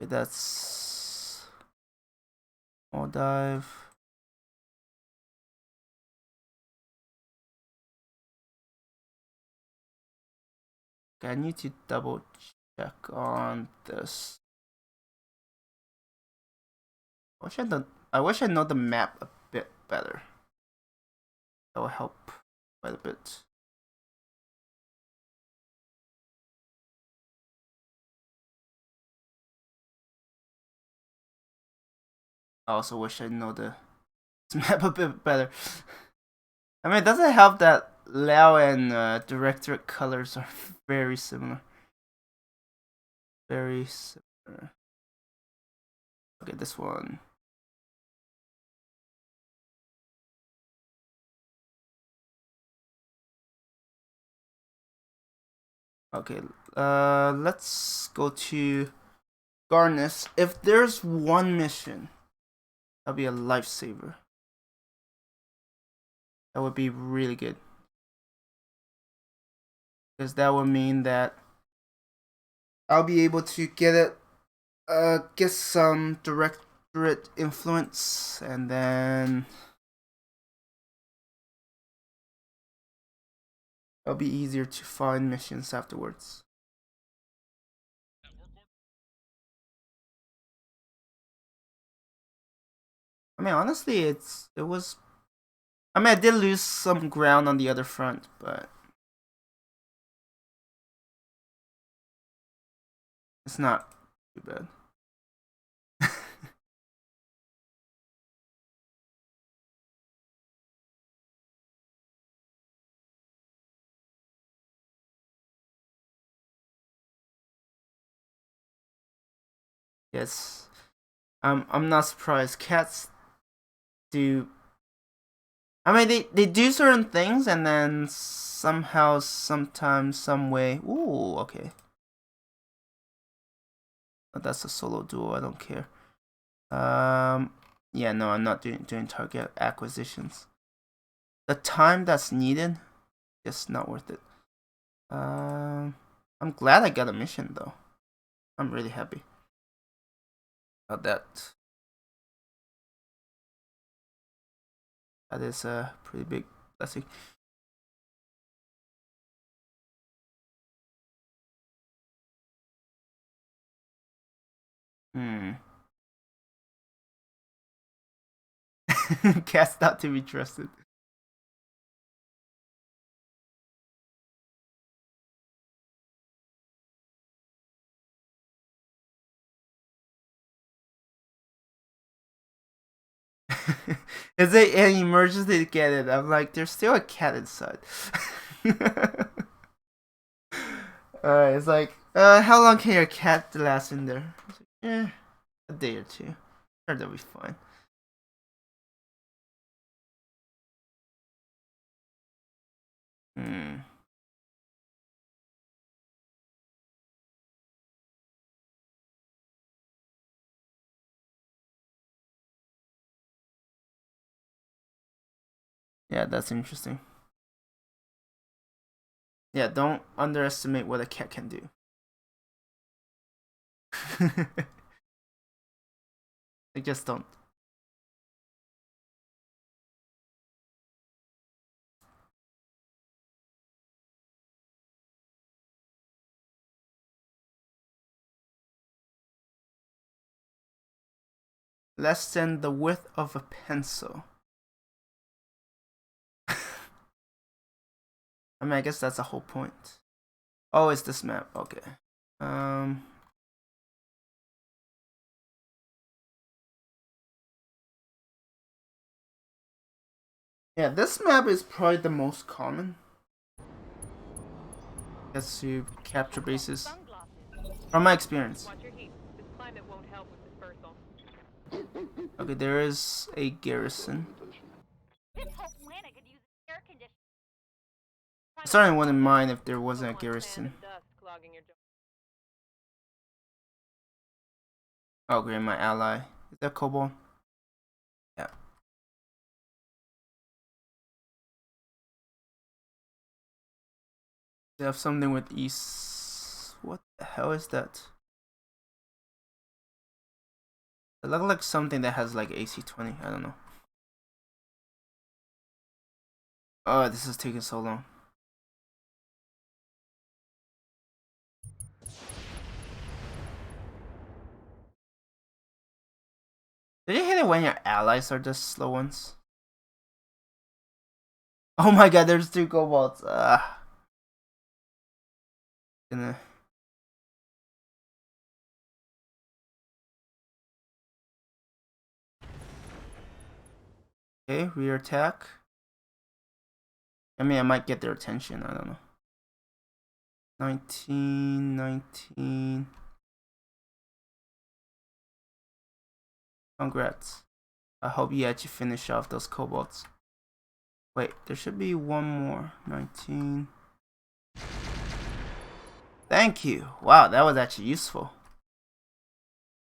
Okay, that's all dive. Okay, I need to double check on this. I wish I know the map a bit better. That will help quite a bit. I also wish I know the map a bit better. I mean, it doesn't help that Lao and Directorate colors are very similar. very similar. Okay, this one. Okay, let's go to Garnus. If there's one mission, that'll be a lifesaver. That would be really good. Because that would mean that I'll be able to get some directorate influence, and then it'll be easier to find missions afterwards. I mean, honestly, it was. I mean, I did lose some ground on the other front, but it's not too bad. Yes, I'm not surprised. Cats do. I mean, they do certain things, and then somehow, sometimes, some way. Ooh, okay. That's a solo duo. I don't care. Yeah, no, I'm not doing target acquisitions. The time that's needed, just not worth it. I'm glad I got a mission though. I'm really happy about that. That is a pretty big blessing. Cat's not to be trusted. Is it an emergency to get it? I'm like, there's still a cat inside. Alright, it's like, how long can your cat last in there? Like, a day or two. Sure, they'll be fine. Yeah, that's interesting. Yeah, don't underestimate what a cat can do. Like, just don't. Less than the width of a pencil. I mean, I guess that's the whole point. Oh, it's this map. Okay. Yeah, this map is probably the most common. Gets to capture bases. From my experience. Okay, there is a garrison. I certainly wouldn't mind if there wasn't a garrison. Oh, great, my ally. Is that Kobold? Yeah. They have something with east. What the hell is that? It looks like something that has like AC-20. I don't know. Oh, this is taking so long. Did you hit it when your allies are just slow ones? Oh my god, there's two kobolds. Gonna. Okay, rear attack. I mean, I might get their attention. I don't know. 19, 19. Congrats. I hope you actually finish off those kobolds. Wait, there should be one more. 19. Thank you. Wow, that was actually useful.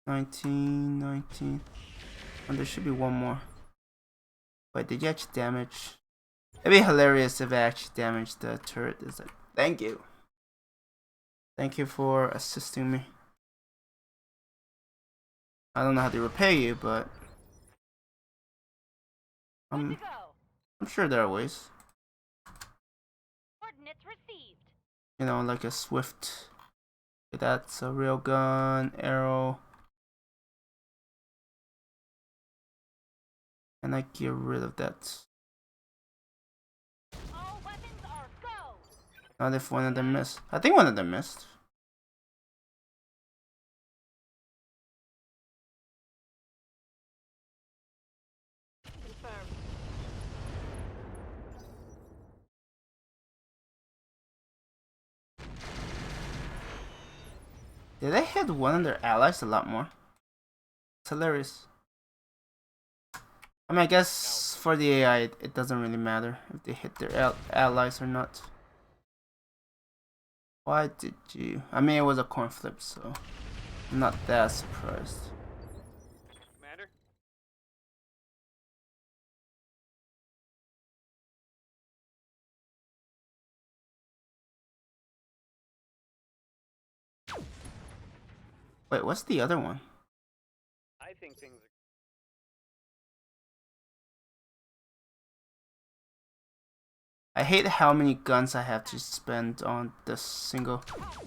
19. And there should be one more. Wait, did you actually damage? It'd be hilarious if I actually damaged the turret. Is it? Thank you. Thank you for assisting me. I don't know how to repay you, but Good to go. I'm sure there are ways. Coordinates received. You know, like a swift. That's a real gun, arrow. And I get rid of that. All weapons are go. Not if one of them missed. I think one of them missed. Confirmed. Did they hit one of their allies a lot more? It's hilarious. I mean, I guess for the AI, it doesn't really matter if they hit their allies or not. Why did you? I mean, it was a coin flip, so I'm not that surprised. Commander? Wait, what's the other one? I think things are... I hate how many guns I have to spend on this single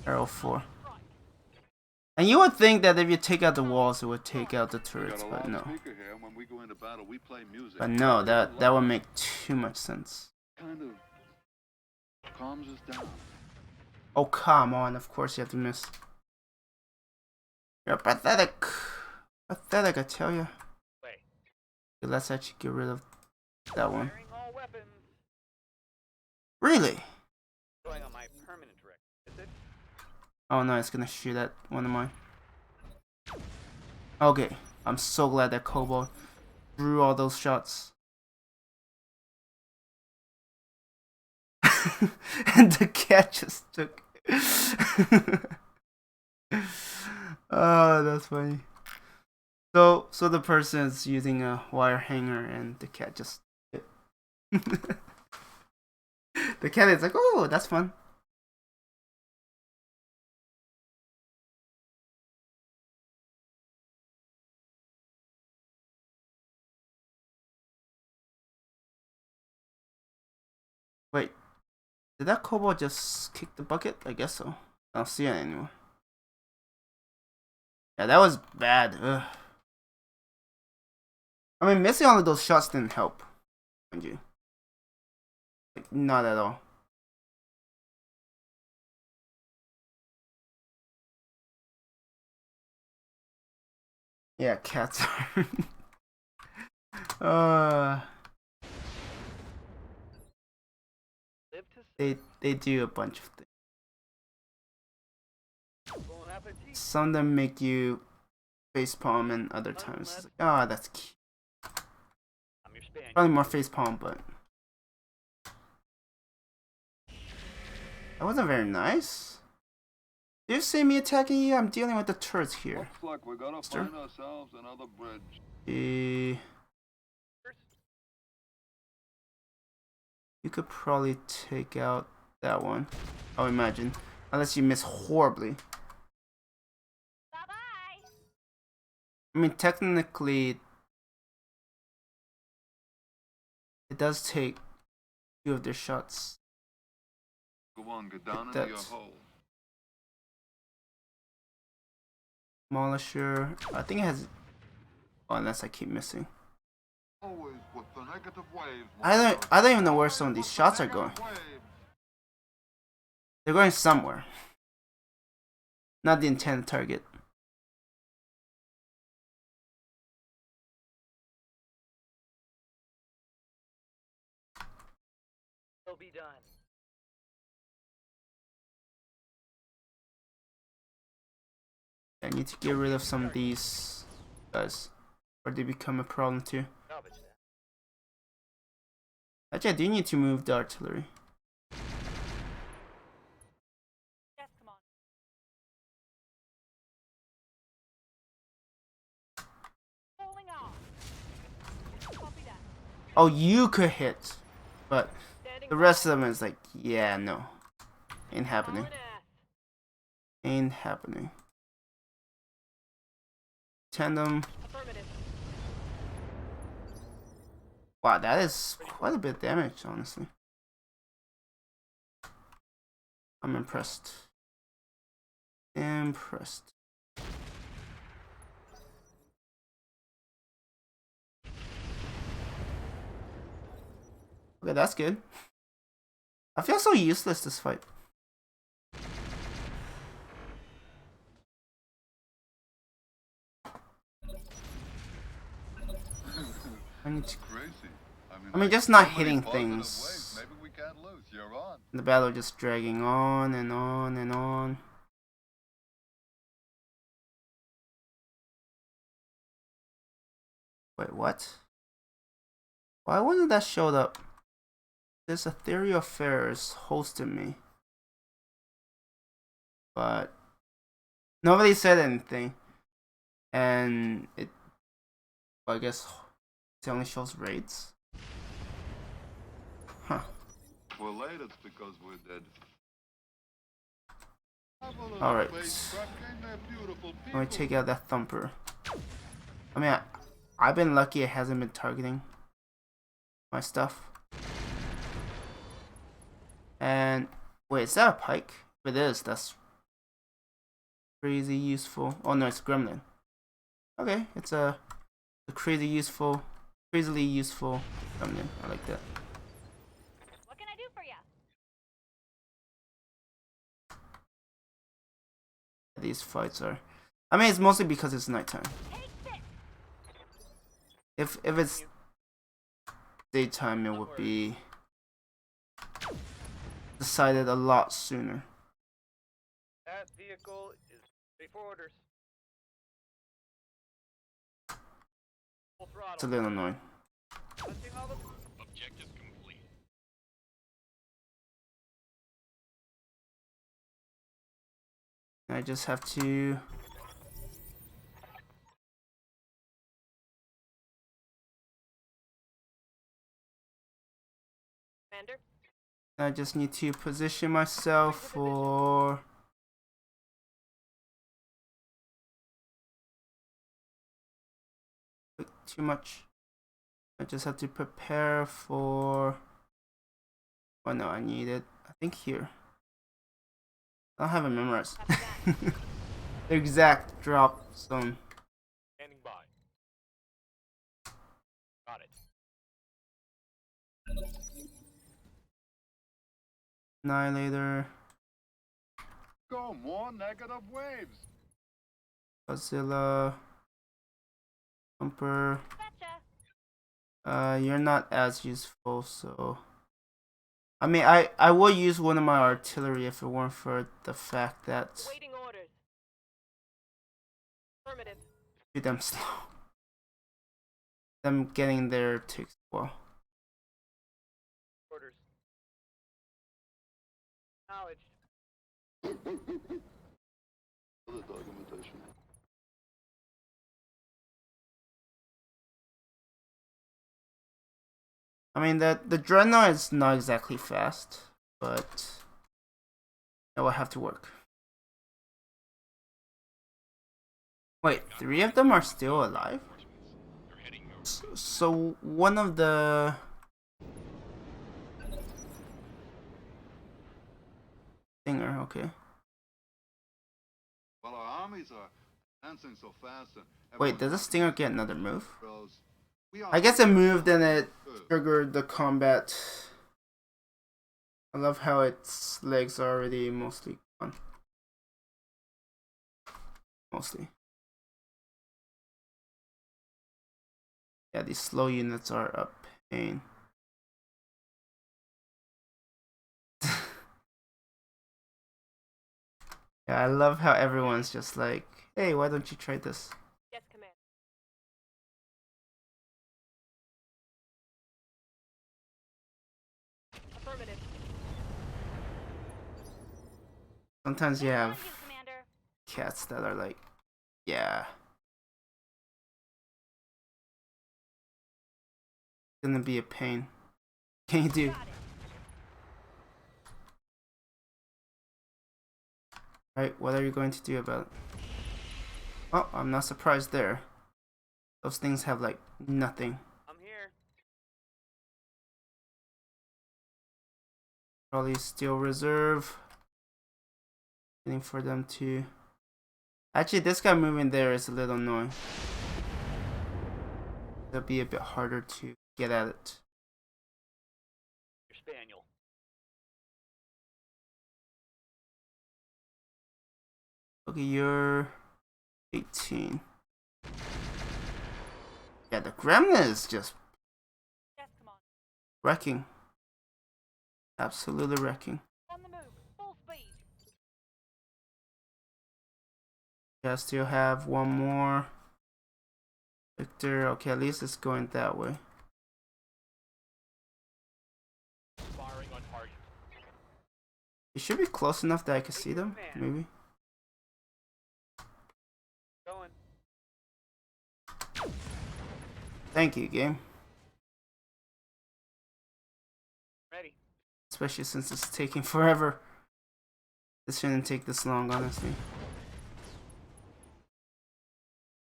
arrow for. And you would think that if you take out the walls, it would take out the turrets, but no. Here. When we go into battle, we play music. But no, that would make too much sense. Kind of calms us down. Oh, come on, of course you have to miss. You're pathetic. Pathetic, I tell you. Wait. Okay, let's actually get rid of that one. Firing all weapons. Really? Going on my permanent record, is it? Oh no, it's gonna shoot at one of mine. Okay, I'm so glad that Kobold drew all those shots. And the cat just took. Oh, that's funny. So the person is using a wire hanger, and the cat just. The cat is like, oh, that's fun. Wait, did that kobold just kick the bucket? I guess so. I don't see it anymore. Yeah, that was bad. Ugh. I mean, missing all of those shots didn't help, mind you. Like, not at all. Yeah, cats are. Live to They do a bunch of things. Bon appetit. Some of them make you facepalm, and other times it's like, oh, that's cute. I'm your Spaniard. Probably more facepalm, but that wasn't very nice. Do you see me attacking you? I'm dealing with the turrets here. Looks like we're gonna Mister? find ourselves another bridge. You could probably take out that one. I would imagine, unless you miss horribly. Bye-bye. I mean, technically, it does take 2 of their shots. Go on, get down Like into your that. hole. Demolisher. I think it has. Oh, unless I keep missing. Always with the negative waves. I don't even know where some of these shots are going. They're going somewhere. Not the intended target. Will be done. I need to get rid of some of these guys. or they become a problem too. Salvage that. Actually, I do need to move the artillery. Yes, come on. Falling off. Copy that. Oh, you could hit, but Standing the rest of them is like, yeah, no, ain't happening. hauling ass. Ain't happening. Tandem. Affirmative. Wow, that is quite a bit of damage, honestly. I'm impressed. Impressed. Okay, that's good. I feel so useless this fight. I need to. Crazy. I mean, just not so many hitting positive things. ways. Maybe we can't lose. You're on. The battle just dragging on and on and on. Wait, what? Why wasn't that showed up? There's a theory of affairs hosting me. But nobody said anything. And it, well, I guess it only shows raids. Huh. We're late, it's because we're dead. Alright. Let me take out that thumper. I mean, I've been lucky it hasn't been targeting my stuff. And wait, is that a pike? If it is, that's crazy useful. Oh no, it's gremlin. Okay, it's a crazily useful gremlin. I like that. What can I do for you? These fights are. I mean, it's mostly because it's nighttime. If it's daytime, it would be decided a lot sooner. That vehicle is ready for orders. Full throttle. It's a little annoying. Punching all the Objective complete. I just have to. commander. I just need to position myself for. Wait, too much. I just have to prepare for. Oh no, I need it. I think here. I don't have it memorized. The exact drop zone. Standing by. Got it. Annihilator. Go more negative waves. Godzilla. Thumper. Betcha. You're not as useful, so. I mean, I would use one of my artillery if it weren't for the fact that Waiting orders. Affirmative. too damn slow. Them getting there takes a while. Orders. Knowledge. Other documentation. I mean, the dreadnought is not exactly fast, but it will have to work. Wait, 3 of them are still alive? You're heading north. So one of the Stinger, okay. Well, our armies are advancing so fast. And Wait, does the Stinger get another move? We are I guess it moved and it triggered the combat. I love how its legs are already mostly gone. Mostly. Yeah, these slow units are a pain. Yeah, I love how everyone's just like, hey, why don't you try this? Yes, command. Sometimes you Good on have you, Commander. cats that are like, yeah, gonna be a pain. What can you do? Got it. Right, what are you going to do about it? Oh, I'm not surprised there. Those things have like nothing. I'm here. Probably still reserve. Waiting for them to. Actually, this guy moving there is a little annoying. It'll be a bit harder to get at it. Your spaniel. Okay, you're 18. Yeah, the gremlin is just Yes, come on. wrecking. Absolutely wrecking. On the move. Full speed. Yeah, still have one more. Victor, okay, at least it's going that way. Firing on target. It should be close enough that I can see them, maybe. Going. Thank you, game. Ready. Especially since it's taking forever. This shouldn't take this long, honestly.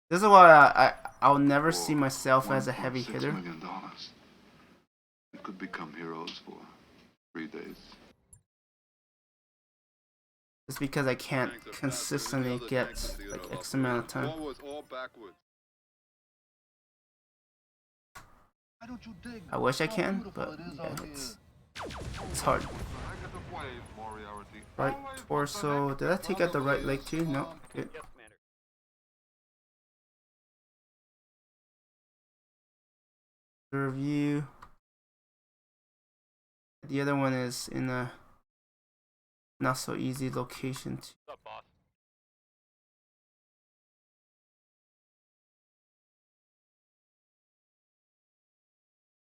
This is why I'll never see myself as a heavy hitter. $1.6 million. We could become heroes for 3 days. It's because I can't consistently get like X amount of time. Forwards or backwards. Why don't you dig I wish I how can, beautiful but it is yeah, out it's hard. I get the wave, Moriarty. Right Always torso. Did I take out the right leg too? No. Good. Yes, Commander. Review. The other one is in a not so easy location. What's up, boss?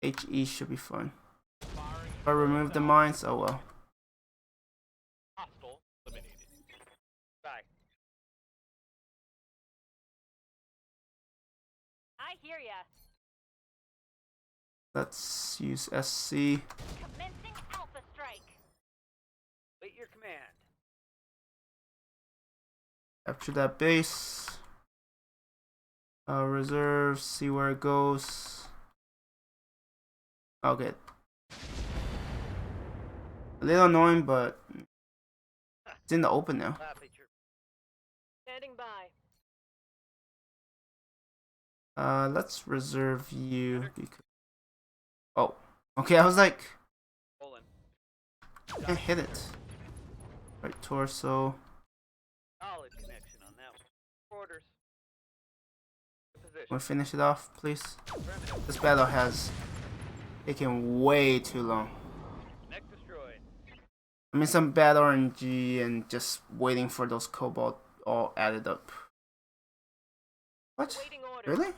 HE should be fine. Firing. If I remove the mines, oh well. Hostile eliminated. Bye. I hear ya. Let's use SC. Commencing Alpha Strike. Wait your command. Capture that base. Reserve. See where it goes. Okay. A little annoying, but it's in the open now. Laugh at your Standing by. Let's reserve you because. Oh, okay. I was like, Poland. I can't hit it. Right torso. Solid connection on that one. Orders. Position. Wanna finish it off, please? Affirmative. This battle has taken way too long. Mech destroyed. I mean, some bad RNG and just waiting for those cobalt all added up. What? Waiting orders. Really?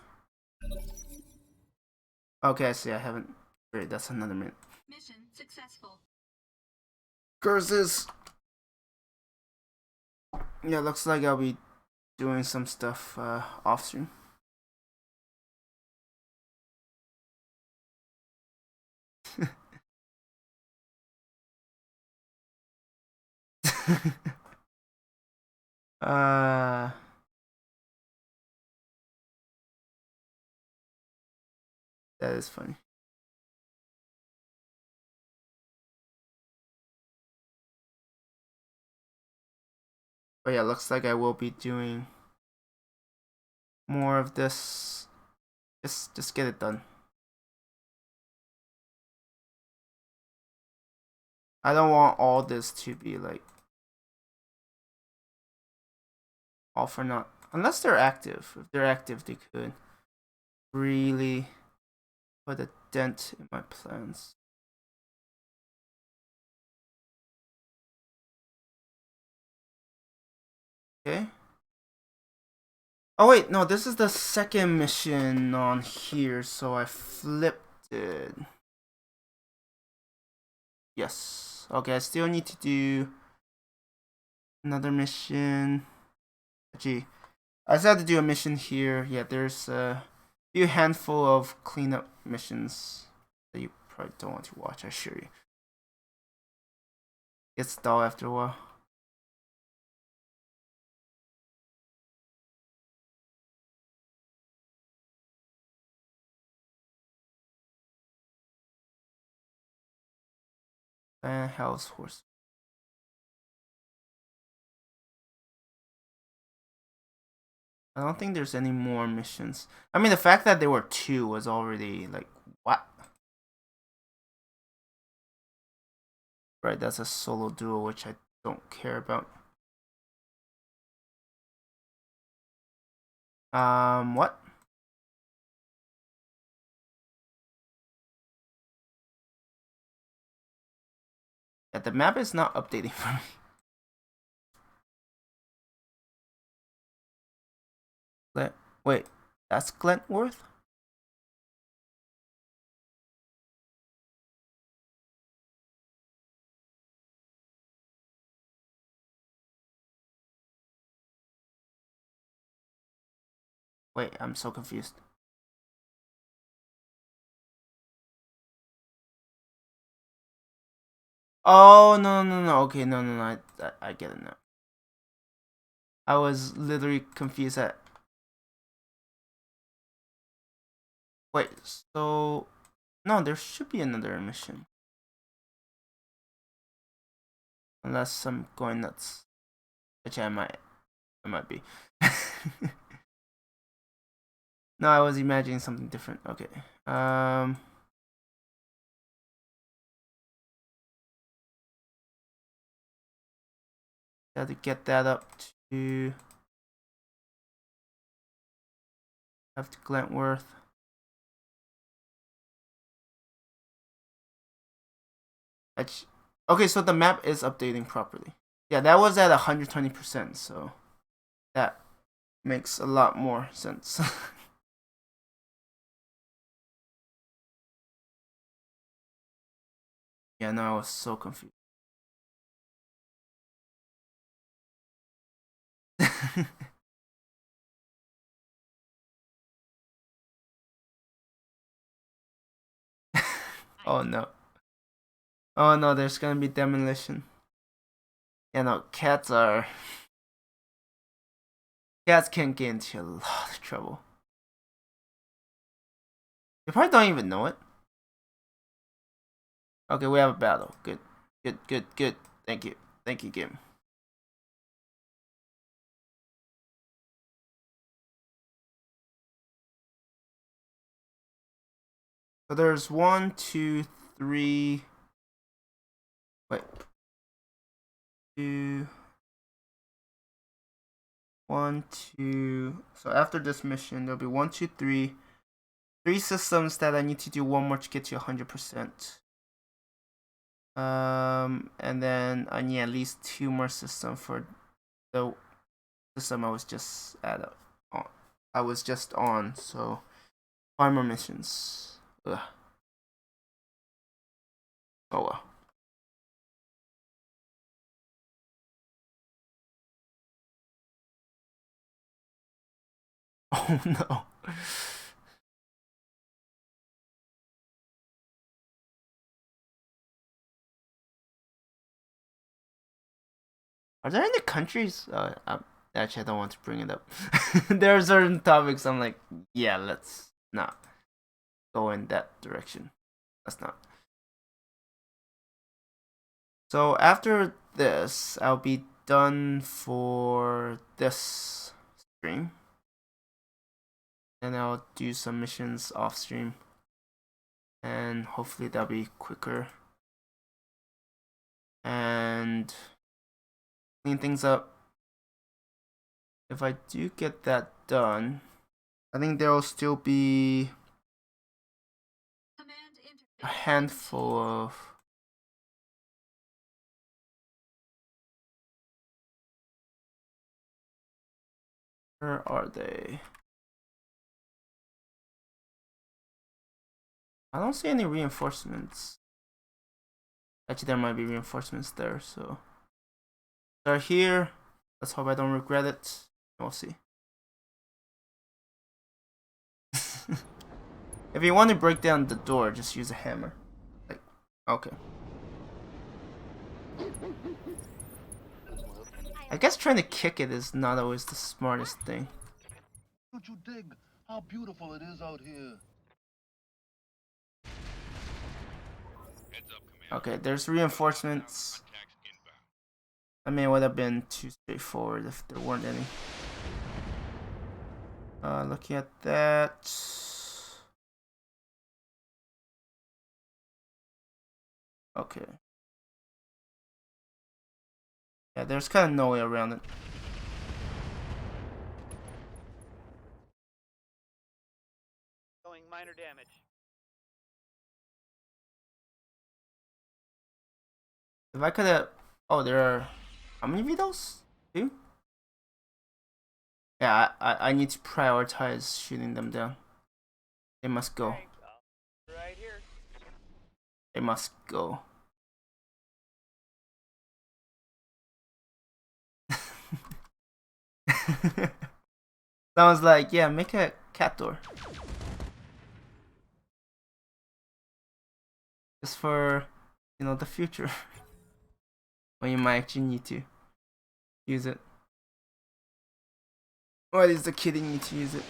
Okay, I see. I haven't. Great, that's another minute. Mission successful. Curses. Yeah, looks like I'll be doing some stuff off stream. uh that is funny. But yeah, looks like I will be doing more of this. Just get it done. I don't want all this to be like all for naught. Unless they're active. If they're active, they could really put a dent in my plans. Okay. Oh wait, no, this is the second mission on here, so I flipped it. Yes. Okay, I still need to do Another mission. Gee, I decided to do a mission here. Yeah, there's a few handful of cleanup missions that you probably don't want to watch, I assure you. Gets dull after a while. And Hell's Horse. I don't think there's any more missions. I mean, the fact that there were 2 was already like, what? Right, that's a solo duo, which I don't care about. What? Yeah, the map is not updating for me. Wait, that's Glentworth? Wait, I'm so confused. Oh, no. Okay, no. I get it now. I was literally confused at... Wait, so... No, there should be another mission. Unless I'm going nuts. Which I might be. No, I was imagining something different. Okay. Got to get that up to... Have to Glentworth. Okay, so the map is updating properly. Yeah, that was at 120%, so that makes a lot more sense. Yeah, no, I was so confused. Oh no. Oh no, there's gonna be demolition. Yeah, no, cats can get into a lot of trouble. You probably don't even know it. Okay, we have a battle. Good. Thank you, game. So there's 1, 2, 3. Wait. 2. 1, 2. So after this mission, there'll be 1, 2, 3. 3 systems that I need to do one more to get to 100%. And then I need at least 2 more systems for the system I was just on. So 5 more missions. Ugh. Oh well. Oh no. Are there any countries? Actually, I don't want to bring it up. There are certain topics I'm like, yeah, let's not go in that direction. Let's not. So after this, I'll be done for this stream. And I'll do some missions off stream. And hopefully that'll be quicker. And clean things up. If I do get that done, I think there will still be a handful of where are they? I don't see any reinforcements. Actually, there might be reinforcements there, so Start here. Let's hope I don't regret it. We'll see. If you want to break down the door, just use a hammer. Like, okay. I guess trying to kick it is not always the smartest thing. Don't you dig how beautiful it is out here? Heads up, Commander. Okay, there's reinforcements. Contacts inbound. I mean, it would have been too straightforward if there weren't any. Looking at that. Okay. Yeah, there's kind of no way around it. Showing minor damage. If I could have... Oh, there are... How many vetoes? 2? Yeah, I need to prioritize shooting them down. They must go. Right here. They must go. Sounds like, yeah, make a cat door. Just for, you know, the future. When you might actually need to use it. Or at least the kid need to use it.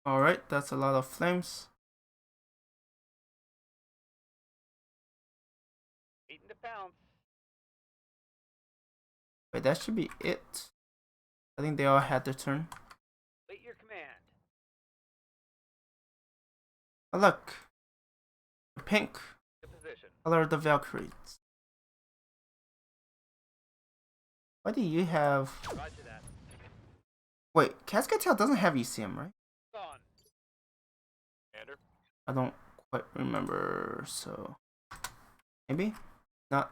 Alright, that's a lot of flames. Beating the pounce. Wait, that should be it. I think they all had their turn. Wait your command. Oh look. The pink To position. color of the Valkyries. Why do you have... Roger that. Wait, Cascadetail doesn't have ECM, right? Gone. Commander. I don't quite remember, so... Maybe? Not.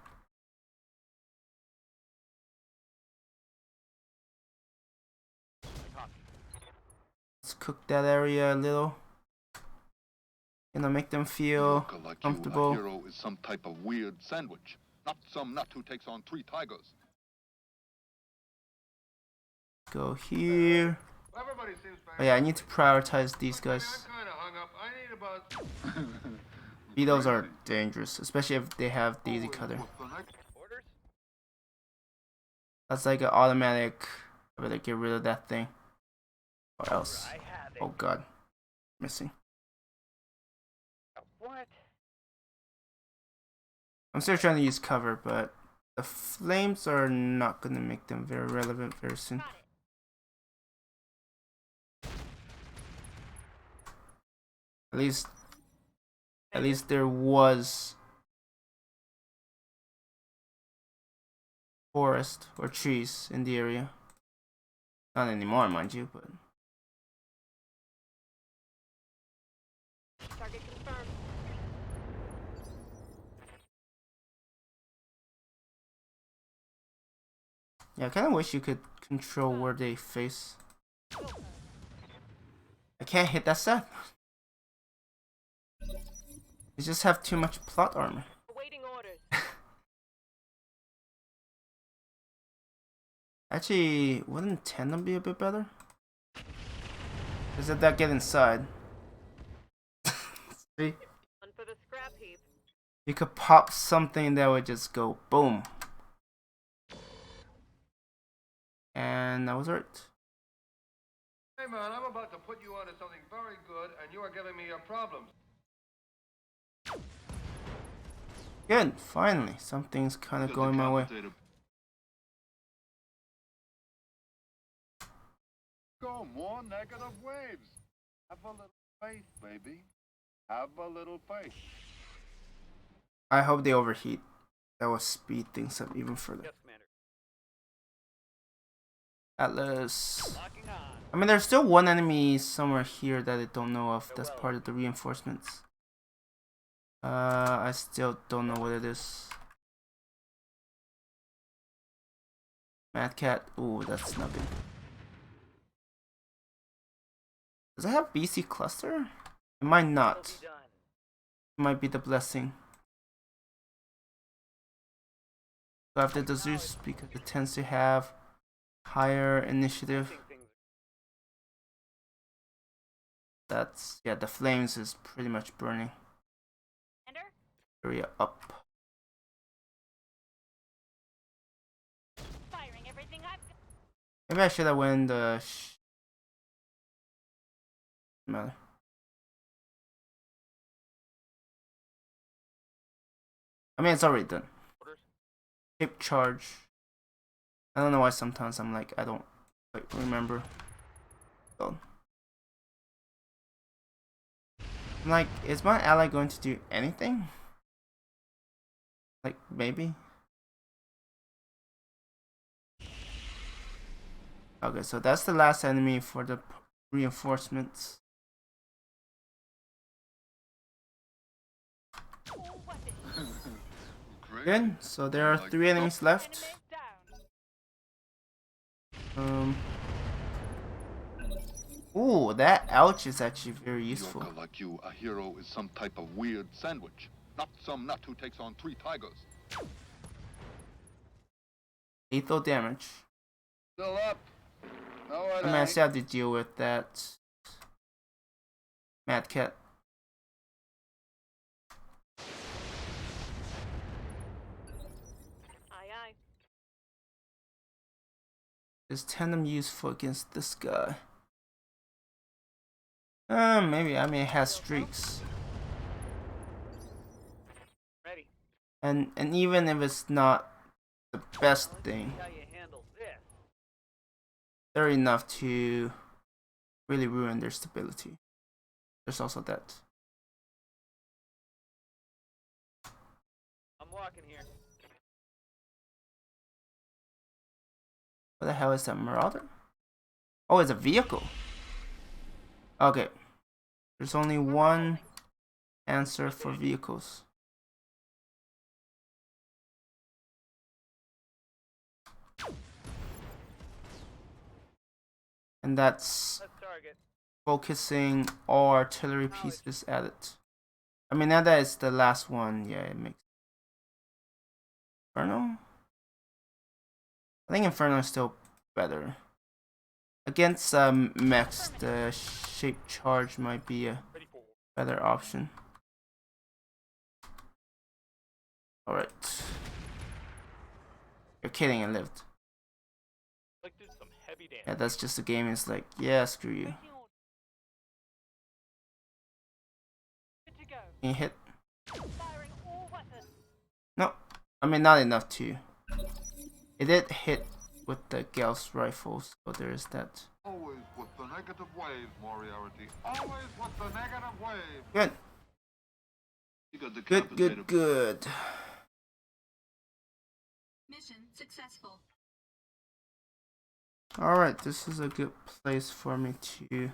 Let's cook that area a little. You know, make them feel Look like comfortable. You, a hero is some type of weird sandwich, not some nut who takes on 3 tigers. Go here. Everybody seems Oh yeah, I need to prioritize these Maybe guys. I'm kind of hung up. I need about... Vetoes are dangerous, especially if they have Daisy Cutter. Orders? That's like an automatic. I better get rid of that thing. Or else. I have it. Oh god. Missing. What? I'm still trying to use cover, but the flames are not gonna make them very relevant very soon. Got it. At least there was forest or trees in the area. Not anymore, mind you, but Target confirmed. yeah, I kind of wish you could control where they face. I can't hit that set. They just have too much plot armor. Awaiting orders. Actually, wouldn't tandem be a bit better? Is it that get inside? See? One for the scrap heap. You could pop something that would just go boom. And that was it. Hey man, I'm about to put you onto something very good, and you are giving me your problems. Good, finally. Something's kind of going my way. Go, more negative waves. Have a little faith, baby. Have a little faith. I hope they overheat. That will speed things up even further. Yes, Commander. Atlas. Locking on. I mean, there's still one enemy somewhere here that I don't know of. That's part of the reinforcements. I still don't know what it is. Mad Cat. Ooh, that's not good. Does it have BC cluster? It might not. Will be done. It might be the blessing. go after the Zeus because it tends to have higher initiative. That's, yeah, the flames is pretty much burning. Area up. Firing everything I've got. Maybe I should have won the matter. I mean, it's already done. Shape charge. I don't know why sometimes I'm like, I don't quite remember. So, I'm like, is my ally going to do anything? Like, maybe? Okay, so that's the last enemy for the reinforcements. Good, so there are 3 enemies left. Ooh, that ouch is actually very useful. Yoka like you, a hero is some type of weird sandwich. Not some nut who takes on 3 tigers. Lethal damage. Still up. No, I mean, I still have to deal with that. Mad Cat. Aye, aye. Is Tandem useful against this guy? Maybe. I mean, it has streaks. Ready. And even if it's not the best thing, How you handle this? they're enough to really ruin their stability. There's also that. I'm walking here. What the hell is that, Marauder? Oh, it's a vehicle. Okay. There's only one answer for vehicles. And that's Let's target. focusing all artillery pieces at it. I mean, now that it's the last one, yeah, it makes... Inferno? I think Inferno is still better. Against Mechs, the shape charge might be a better option. Alright. You're kidding, it lived. Inflicted some heavy damage. Yeah, that's just the game. It's like, yeah, screw you. Good to go. Can you hit? Firing all weapons. No. I mean, not enough to. It did hit with the Gauss rifles, so there is that. Always with the negative wave, Moriarty. Always with the negative wave. Good. You got the Good. Mission successful. Alright, this is a good place for me to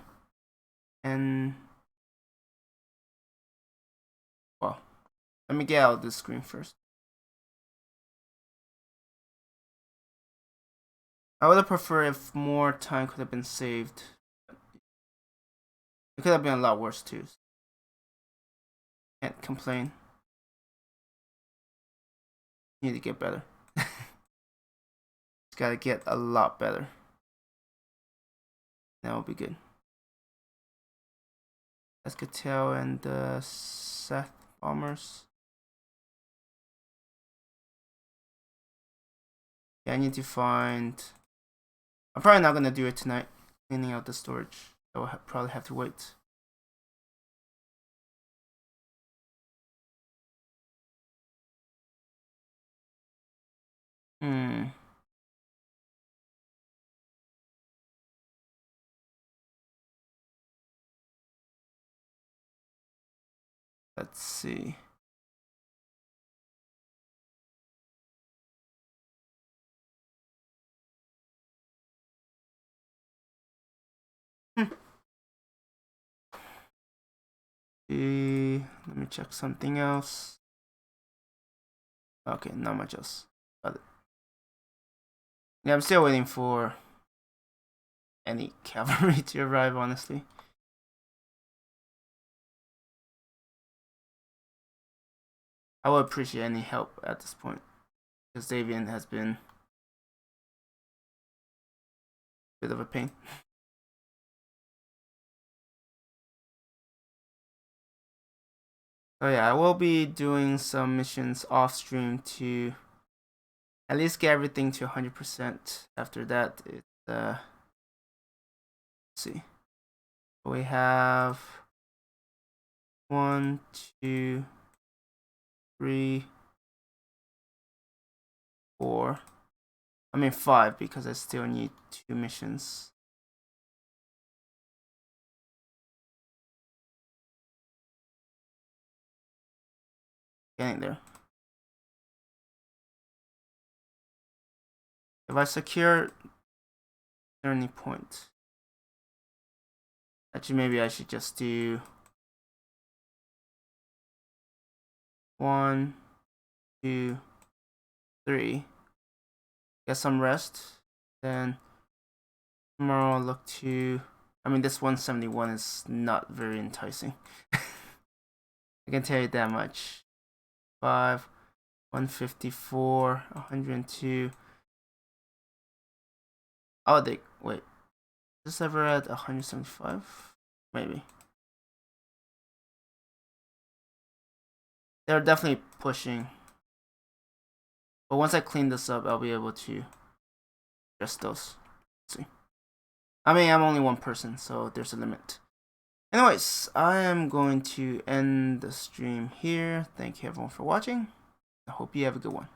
end. Well, let me get out of this screen first. I would have preferred if more time could have been saved. It could have been a lot worse too. Can't complain. Need to get better. It's gotta get a lot better. That will be good. Escatel and the Seth bombers. Yeah, I need to find... I'm probably not gonna do it tonight. Cleaning out the storage. I will probably have to wait. Let's see. Let me check something else. Okay, not much else. Got it. Yeah, I'm still waiting for any cavalry to arrive, honestly. I would appreciate any help at this point. because Davian has been a bit of a pain. So yeah, I will be doing some missions off stream to at least get everything to 100%. After that, it's let's see. We have 1, 2, 3, 4. I mean 5 because I still need 2 missions. Getting there. If I secure journey point, actually maybe I should just do 1, 2, 3. Get some rest. Then tomorrow I'll look to. I mean, this 171 is not very enticing. I can tell you that much. 5, 154, 102. Oh, they wait. Is this ever at 175? Maybe. They're definitely pushing. But once I clean this up, I'll be able to adjust those. Let's see. I mean, I'm only one person, so there's a limit. Anyways, I am going to end the stream here. Thank you everyone for watching. I hope you have a good one.